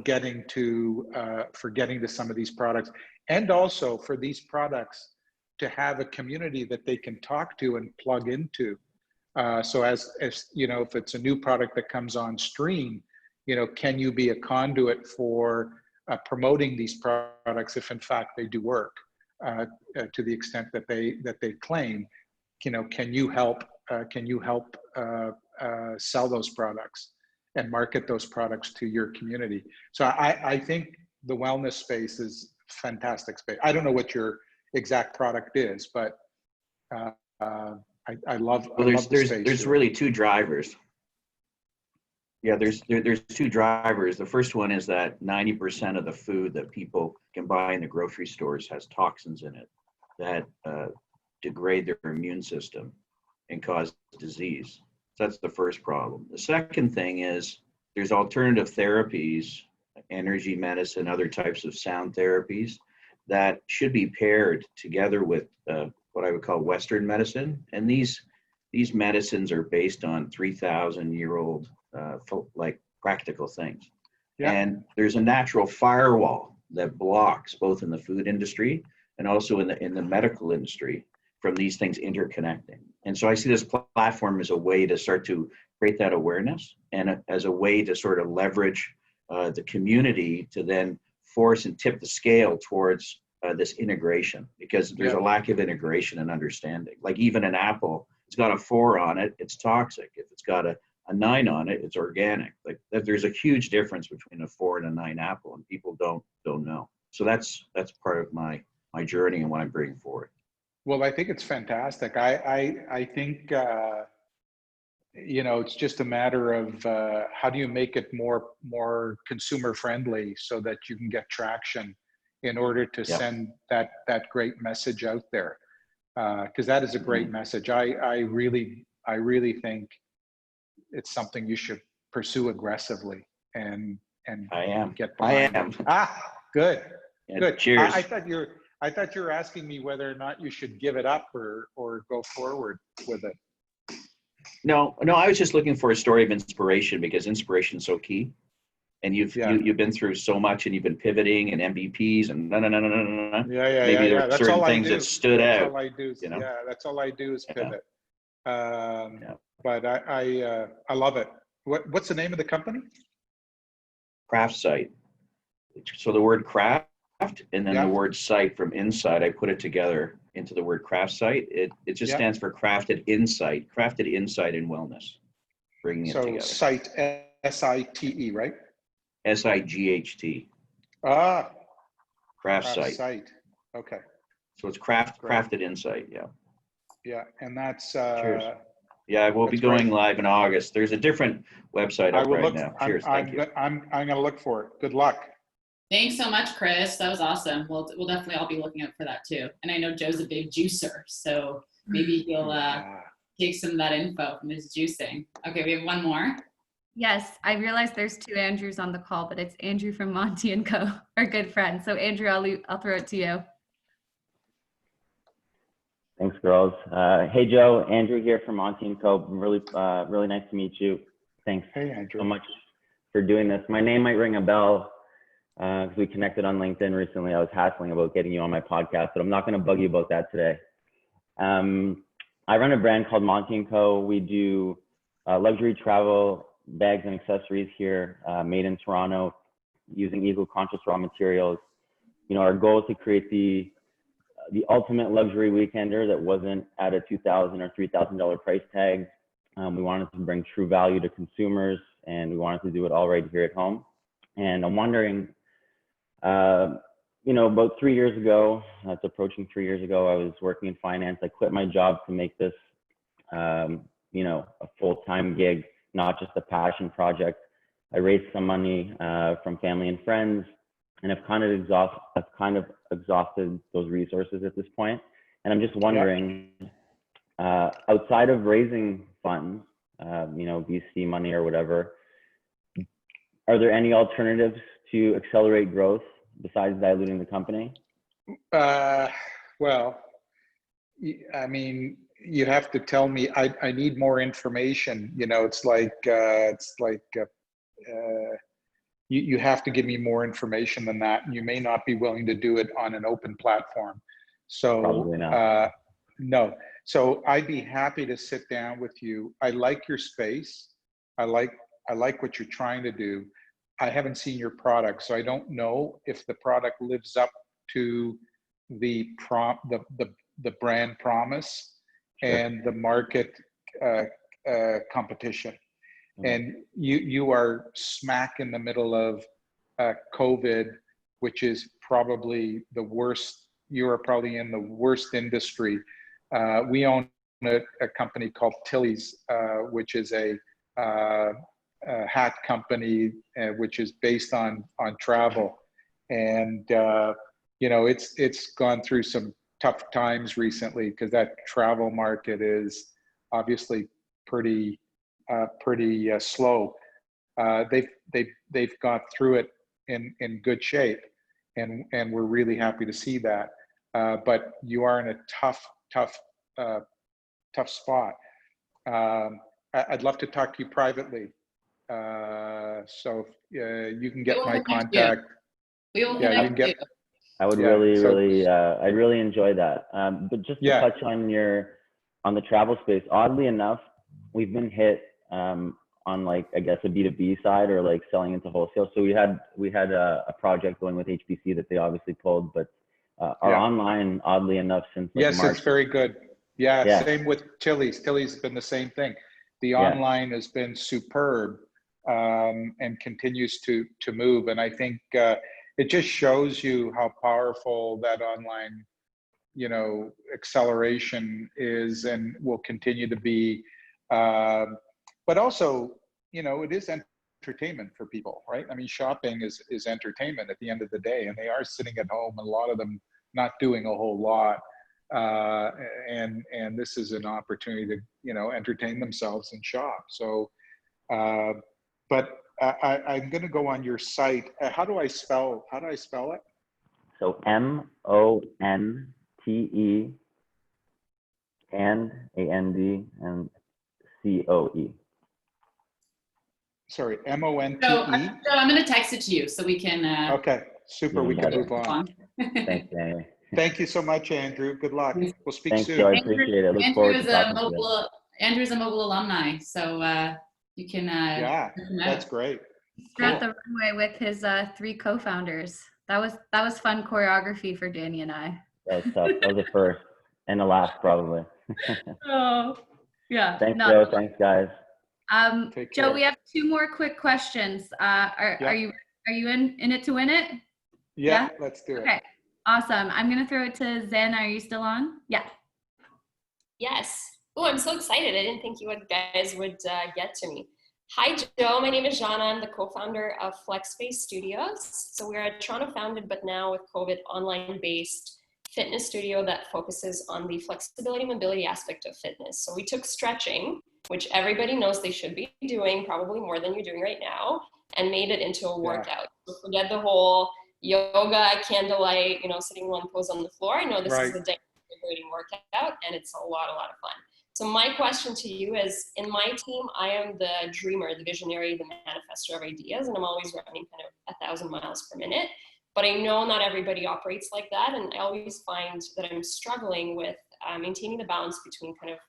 getting to some of these products, and also for these products to have a community that they can talk to and plug into. So as you know, if it's a new product that comes on stream, you know, can you be a conduit for promoting these products if in fact they do work to the extent that they claim? You know, can you help sell those products and market those products to your community? So I think the wellness space is a fantastic space. I don't know what your exact product is, but I love the space.
There's really two drivers. Yeah, there's two drivers. The first one is that 90% of the food that people can buy in the grocery stores has toxins in it that degrade their immune system and cause disease. So that's the first problem. The second thing is there's alternative therapies, energy medicine, other types of sound therapies that should be paired together with what I would call Western medicine. And these medicines are based on 3,000-year-old like practical things. Yeah. And there's a natural firewall that blocks, both in the food industry and also in the medical industry, from these things interconnecting. And so I see this platform as a way to start to create that awareness, and as a way to sort of leverage the community to then force and tip the scale towards this integration, because there's a lack of integration and understanding. Like even an apple, it's got a 4 on it, it's toxic. If it's got a 9 on it, it's organic. Like there's a huge difference between a 4 and a 9 apple, and people don't know. So that's part of my journey and what I'm bringing forward.
Well, I think it's fantastic. I think it's just a matter of how do you make it more consumer friendly so that you can get traction in order to
Yep.
send that great message out there. Because that is a great message. I really think it's something you should pursue aggressively and
I am.
get
I
behind
am.
it. Good.
Yeah,
Good.
cheers.
I thought you were asking me whether or not you should give it up or go forward with it.
No, I was just looking for a story of inspiration, because inspiration is so key. And you've been through so much, and you've been pivoting and MVPs and no. Maybe there are
That's
certain
all
things
I do.
that stood
That's
out.
all I do.
You know?
Yeah, that's all I do is pivot.
Yeah.
But I love it. What's the name of the company?
Craft site. So the word craft and then the word site from inside, I put it together into the word craft site. It just stands for crafted insight in wellness, bringing it together.
So site, SITE, right?
SIGHT.
Ah,
Craft site.
Okay.
So it's crafted insight. Yeah.
Yeah, and that's
Cheers. Yeah, we'll be going live in August. There's a different website up right now. Cheers. Thank you.
I'm going to look for it. Good luck.
Thanks so much, Chris. That was awesome. We'll definitely all be looking out for that too. And I know Joe's a big juicer, so maybe he'll take some of that info from his juicing. Okay, we have one more.
Yes, I realize there's two Andrews on the call, but it's Andrew from Monty & Co., our good friend. So Andrew, I'll throw it to you.
Thanks, girls. Hey, Joe, Andrew here from Monty & Co. Really nice to meet you. Thanks so much for doing this. My name might ring a bell because we connected on LinkedIn recently. I was hassling about getting you on my podcast, but I'm not going to bug you about that today. I run a brand called Monty & Co. We do luxury travel bags and accessories here, made in Toronto, using eco-conscious raw materials. Our goal is to create the ultimate luxury weekender that wasn't at a $2,000 or $3,000 price tag. We wanted to bring true value to consumers, and we wanted to do it all right here at home. And I'm wondering, about 3 years ago, it's approaching 3 years ago, I was working in finance. I quit my job to make this, a full-time gig, not just a passion project. I raised some money from family and friends, and I've kind of exhausted those resources at this point. And I'm just wondering, outside of raising funds, VC money or whatever, are there any alternatives to accelerate growth besides diluting the company?
Well, I mean, you have to tell me. I need more information. It's like you have to give me more information than that, and you may not be willing to do it on an open platform. So
probably not.
No. So I'd be happy to sit down with you. I like your space. I like what you're trying to do. I haven't seen your product, so I don't know if the product lives up to the brand promise and the market competition. And you are smack in the middle of COVID, which is probably the worst. You are probably in the worst industry. We own a company called Tilly's, which is a hat company, which is based on travel. And, it's gone through some tough times recently because that travel market is obviously pretty slow. They've got through it in good shape, and we're really happy to see that. But you are in a tough spot. I'd love to talk to you privately. So you can get my contact.
We will connect you.
I would I'd really enjoy that. But just to touch on the travel space, oddly enough, we've been hit on I guess a B2B side or selling into wholesale. So we had a project going with HBC that they obviously pulled, but our online, oddly enough, since
March, it's very good. Yeah, same with Tilly's. Tilly's has been the same thing. The online has been superb and continues to move. And I think it just shows you how powerful that online, acceleration is and will continue to be. but also, you know, it is entertainment for people, right? I mean, shopping is entertainment at the end of the day, and they are sitting at home, a lot of them not doing a whole lot. And this is an opportunity to, you know, entertain themselves and shop. So, but I'm going to go on your site. How do I spell it?
So MONTE and AND and COE.
Sorry, MONTE.
So I'm going to text it to you so we can.
Okay, super. We can move on.
Thanks, Danny.
Thank you so much, Andrew. Good luck. We'll speak
Thanks,
soon.
Joe. I appreciate it. Look forward to talking to you.
Andrew's a MOGUL alumni, so you can.
Yeah, that's great.
Cool. At the runway with his 3 co-founders. That was fun choreography for Danny and I.
That was tough. That was the first and the last, probably.
Oh, yeah.
Thanks, Joe. Thanks, guys.
Joe, we have 2 more quick questions. Are you in it to win it?
Yeah, let's do it.
Okay, awesome. I'm gonna throw it to Zen. Are you still on? Yeah.
Yes. Oh, I'm so excited. I didn't think you guys would get to me. Hi, Joe. My name is Jana. I'm the co-founder of FlexSpace Studios. So we're a Toronto-founded, but now with COVID online-based fitness studio that focuses on the flexibility and mobility aspect of fitness. So we took stretching, which everybody knows they should be doing, probably more than you're doing right now, and made it into a workout. So forget the whole yoga, candlelight, you know, sitting in one pose on the floor. I know this is a dehydrating workout, and it's a lot of fun. So my question to you is, in my team, I am the dreamer, the visionary, the manifestor of ideas, and I'm always running kind of 1,000 miles per minute. But I know not everybody operates like that, and I always find that I'm struggling with maintaining the balance between kind of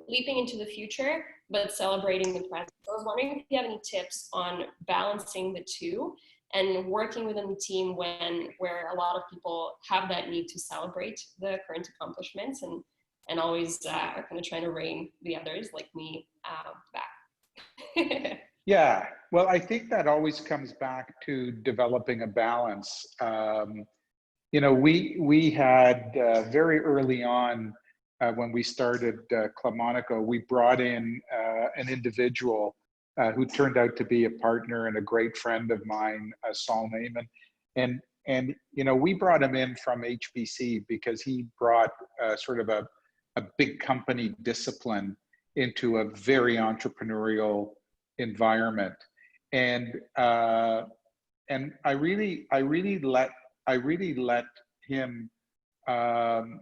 leaping into the future, but celebrating the present. So I was wondering if you have any tips on balancing the two and working within the team where a lot of people have that need to celebrate the current accomplishments and always are kind of trying to rein the others like me back.
Yeah, well, I think that always comes back to developing a balance. You know, we had very early on when we started Club Monaco, we brought in an individual who turned out to be a partner and a great friend of mine, Saul Naiman. And you know, we brought him in from HBC because he brought sort of a big company discipline into a very entrepreneurial environment. And I really let him, and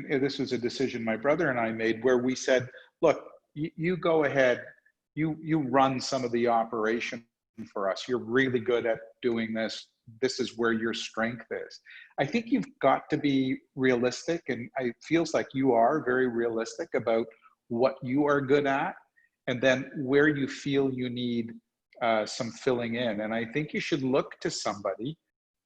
this was a decision my brother and I made, where we said, look, you go ahead, you run some of the operation for us. You're really good at doing this. This is where your strength is. I think you've got to be realistic, and it feels like you are very realistic about what you are good at, and then where you feel you need some filling in. And I think you should look to somebody.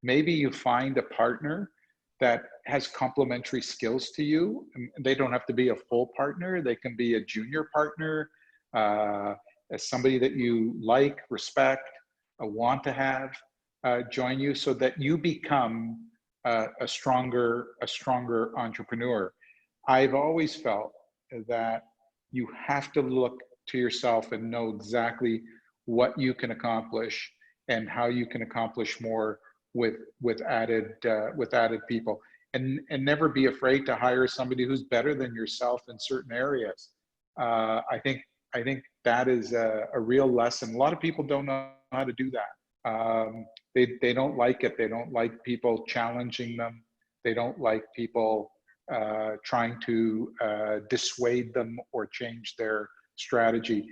Maybe you find a partner that has complementary skills to you. And they don't have to be a full partner. They can be a junior partner, as somebody that you like, respect, want to have join you, so that you become a stronger entrepreneur. I've always felt that you have to look to yourself and know exactly what you can accomplish and how you can accomplish more with added people, and never be afraid to hire somebody who's better than yourself in certain areas. I think that is a real lesson. A lot of people don't know how to do that. They don't like it. They don't like people challenging them. They don't like people trying to dissuade them or change their strategy.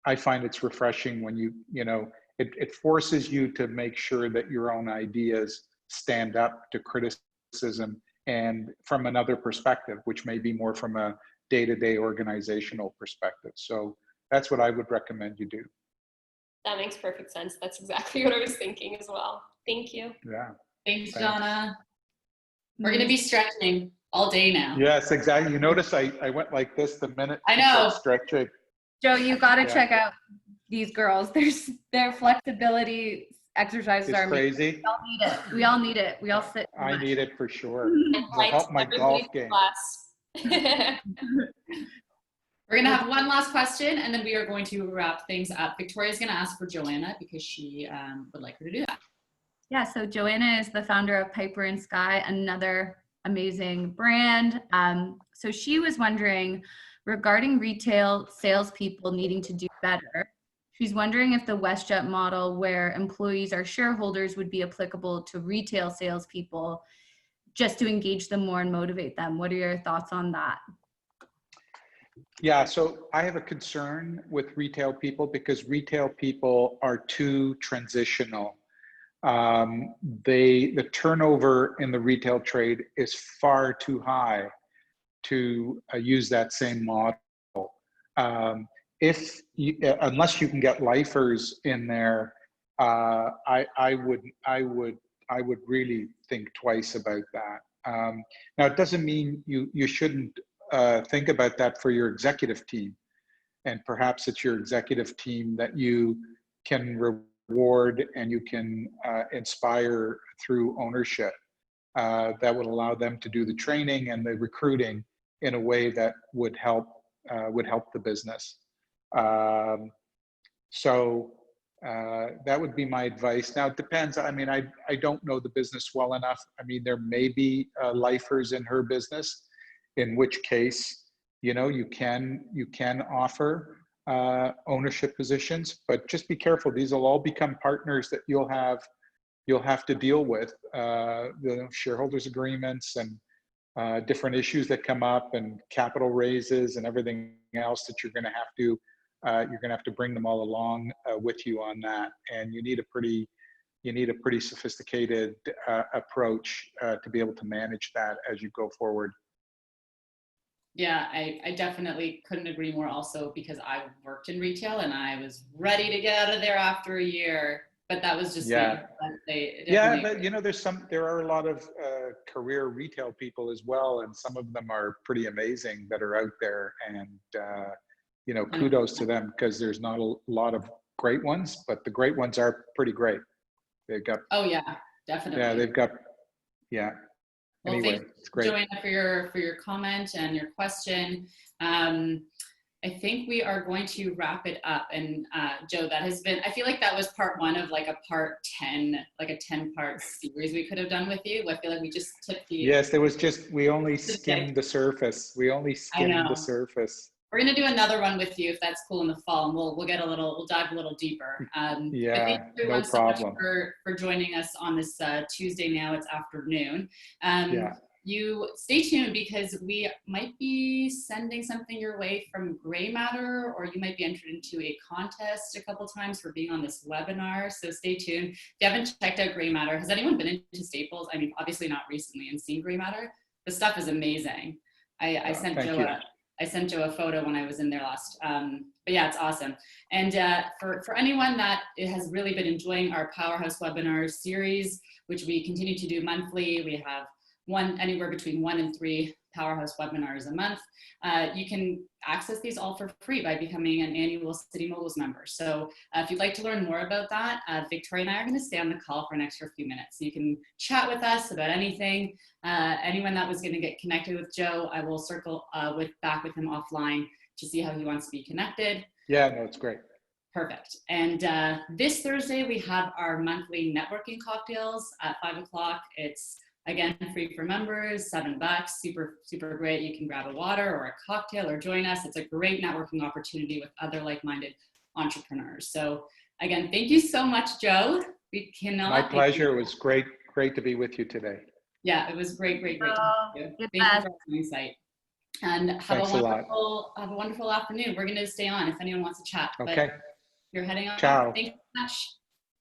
I find it's refreshing when you know, it forces you to make sure that your own ideas stand up to criticism and from another perspective, which may be more from a day-to-day organizational perspective. So that's what I would recommend you do.
That makes perfect sense. That's exactly what I was thinking as well. Thank you.
Yeah.
Thanks, Jana. We're going to be stretching all day now.
Yes, exactly. You notice I went like this the minute
I know.
Stretching.
Joe, you got to check out these girls. Their flexibility exercises
it's
are
crazy.
We all need it. We all sit.
I need it for sure. It'll help my golf game.
We're going to have one last question, and then we are going to wrap things up. Victoria's going to ask for Joanna because she would like her to do that.
Yeah, so Joanna is the founder of Piper and Sky, another amazing brand. So she was wondering, regarding retail salespeople needing to do better, she's wondering if the WestJet model where employees are shareholders would be applicable to retail salespeople just to engage them more and motivate them. What are your thoughts on that?
Yeah, so I have a concern with retail people because retail people are too transitional. The turnover in the retail trade is far too high to use that same model. Unless you can get lifers in there, I would really think twice about that. Now, it doesn't mean you shouldn't think about that for your executive team, and perhaps it's your executive team that you can reward and you can inspire through ownership that would allow them to do the training and the recruiting in a way that would help the business. So that would be my advice. Now, it depends. I mean, I don't know the business well enough. I mean, there may be lifers in her business, in which case, you know, you can offer ownership positions, but just be careful. These will all become partners that you'll have to deal with, the shareholders agreements and different issues that come up and capital raises and everything else that you're going to have to bring them all along with you on that. And you need a pretty sophisticated approach to be able to manage that as you go forward.
Yeah, I definitely couldn't agree more also because I worked in retail and I was ready to get out of there after a year, but that was just
yeah.
me.
Yeah, but you know, there are a lot of career retail people as well, and some of them are pretty amazing that are out there, and you know, kudos to them because there's not a lot of great ones, but the great ones are pretty great. They've got.
Oh yeah, definitely.
Yeah, they've got. Yeah.
Well,
anyway, it's great.
Joanna, for your comment and your question. I think we are going to wrap it up. And Joe, that has been, I feel like that was part one of like a part 10, like a 10-part series we could have done with you. I feel like we just took the.
Yes, there was just, we only skimmed the surface. We only skimmed the surface.
We're going to do another one with you if that's cool in the fall, and we'll dive a little deeper.
Yeah,
thank everyone
no problem.
So much for joining us on this Tuesday. Now it's afternoon.
Yeah.
You stay tuned because we might be sending something your way from Gray Matter, or you might be entered into a contest a couple times for being on this webinar. So stay tuned. If you haven't checked out Gray Matter, has anyone been into Staples? I mean, obviously not recently, and seen Gray Matter. The stuff is amazing. I sent Joe a photo when I was in there last. But yeah, it's awesome. And for anyone that has really been enjoying our Powerhouse webinar series, which we continue to do monthly, we have anywhere between 1 and 3 Powerhouse webinars a month. You can access these all for free by becoming an annual City MOGULS member. So if you'd like to learn more about that, Victoria and I are going to stay on the call for an extra few minutes. So you can chat with us about anything. Anyone that was going to get connected with Joe, I will circle back with him offline to see how he wants to be connected.
Yeah, no, it's great.
Perfect. And this Thursday, we have our monthly networking cocktails at 5 o'clock. It's again, free for members, $7, super great. You can grab a water or a cocktail or join us. It's a great networking opportunity with other like-minded entrepreneurs. So again, thank you so much, Joe. We cannot.
My pleasure. It was great to be with you today.
Yeah, it was great. Thank you. Thank you for the insight. And have a wonderful afternoon. We're going to stay on if anyone wants to chat.
Okay.
But you're heading off.
Ciao.
Thank you so much.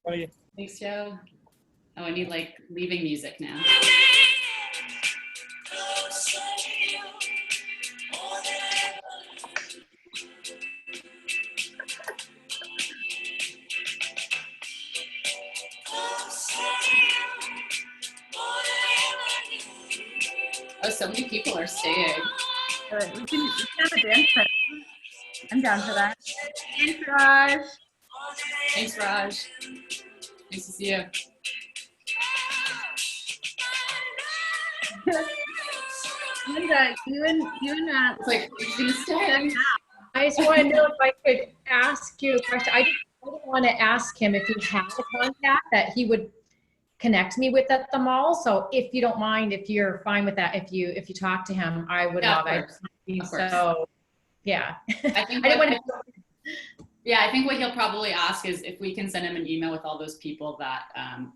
Bye.
Thanks, Joe. Oh, I need like leaving music now. Oh, so many people are staying.
We can have a dance. I'm down for that. Thanks, Raj.
Thanks, Raj. Nice to see you.
Linda, you and
it's like, you're gonna stay.
I just want to know if I could ask you a question. I didn't want to ask him if he had a contact that he would connect me with at the mall. So if you don't mind, if you're fine with that, if you talk to him, I would love it. So yeah.
I think
I didn't want to.
Yeah, I think what he'll probably ask is if we can send him an email with all those people that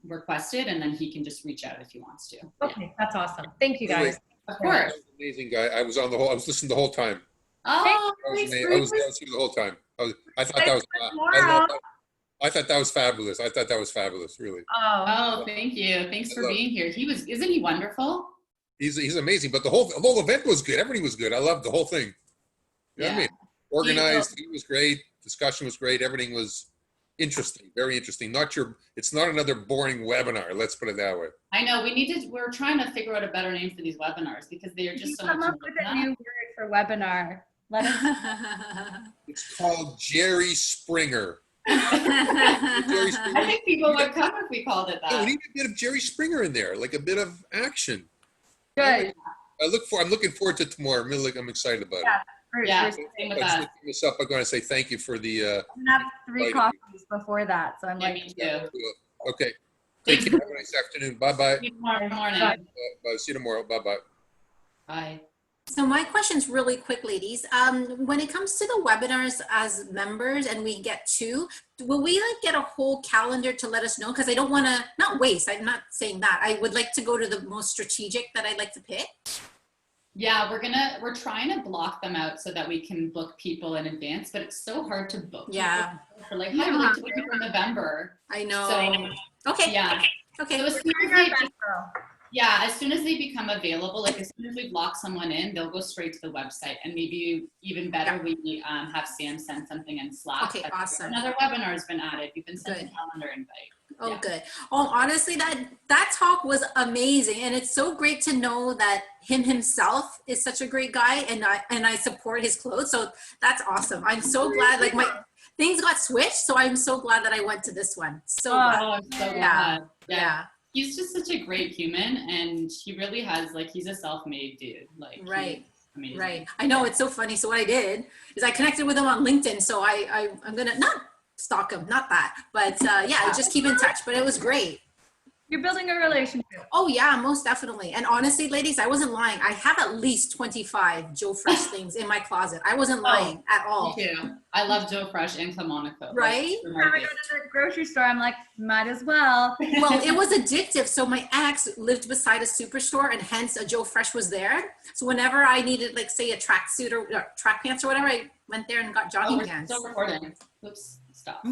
requested, and then he can just reach out if he wants to.
Okay, that's awesome. Thank you, guys.
Of course.
Amazing guy. I was listening the whole time.
Oh,
I was here the whole time. I thought that was fabulous. I thought that was fabulous, really.
Oh, thank you. Thanks for being here. Isn't he wonderful?
He's amazing. But the whole event was good. Everybody was good. I loved the whole thing. You know what I mean? Organized. He was great. Discussion was great. Everything was interesting. Very interesting. It's not another boring webinar. Let's put it that way.
I know. We're trying to figure out a better name for these webinars because they are just so much.
Come up with a new word for webinar. Let us.
It's called Jerry Springer.
I think people would come if we called it that.
Yeah, we need a bit of Jerry Springer in there, like a bit of action.
Good.
I'm looking forward to tomorrow. I'm excited about it.
Yeah,
I'm going to say thank you for the.
I'm gonna have 3 coffees before that, so I'm like.
Me too.
Okay. Take care. Have a nice afternoon. Bye bye.
See you tomorrow morning.
Bye. See you tomorrow. Bye bye.
Bye.
So my question's really quick, ladies. When it comes to the webinars as members and we get 2, will we like get a whole calendar to let us know? Because I don't want to, not waste, I'm not saying that. I would like to go to the most strategic that I'd like to pick.
Yeah, we're trying to block them out so that we can book people in advance, but it's so hard to book.
Yeah.
For like, I would like to book you for November.
I know.
So,
okay.
Yeah.
Okay.
So as soon as they become available, like as soon as we block someone in, they'll go straight to the website. And maybe even better, we have Sam send something in Slack.
Okay, awesome.
Another webinar has been added. You've been sent a calendar invite.
Oh, good. Oh, honestly, that talk was amazing, and it's so great to know that himself is such a great guy, and I support his clothes. So that's awesome. I'm so glad. Like my things got switched, so I'm so glad that I went to this one. So glad.
I'm so glad. Yeah. He's just such a great human, and he really has he's a self-made dude.
Right.
Amazing.
Right. I know, it's so funny. So what I did is I connected with him on LinkedIn. So I'm gonna not stalk him, not that, but yeah, just keep in touch. But it was great.
You're building a relationship.
Oh yeah, most definitely. And honestly, ladies, I wasn't lying. I have at least 25 Joe Fresh things in my closet. I wasn't lying at all.
Me too. I love Joe Fresh and Clemonico.
Right?
Every time I go to the grocery store, I'm like, might as well.
Well, it was addictive. So my ex lived beside a superstore, and hence a Joe Fresh was there. So whenever I needed, like, say, a tracksuit or track pants or whatever, I went there and got jogging pants.
Still recording. Oops. Stop.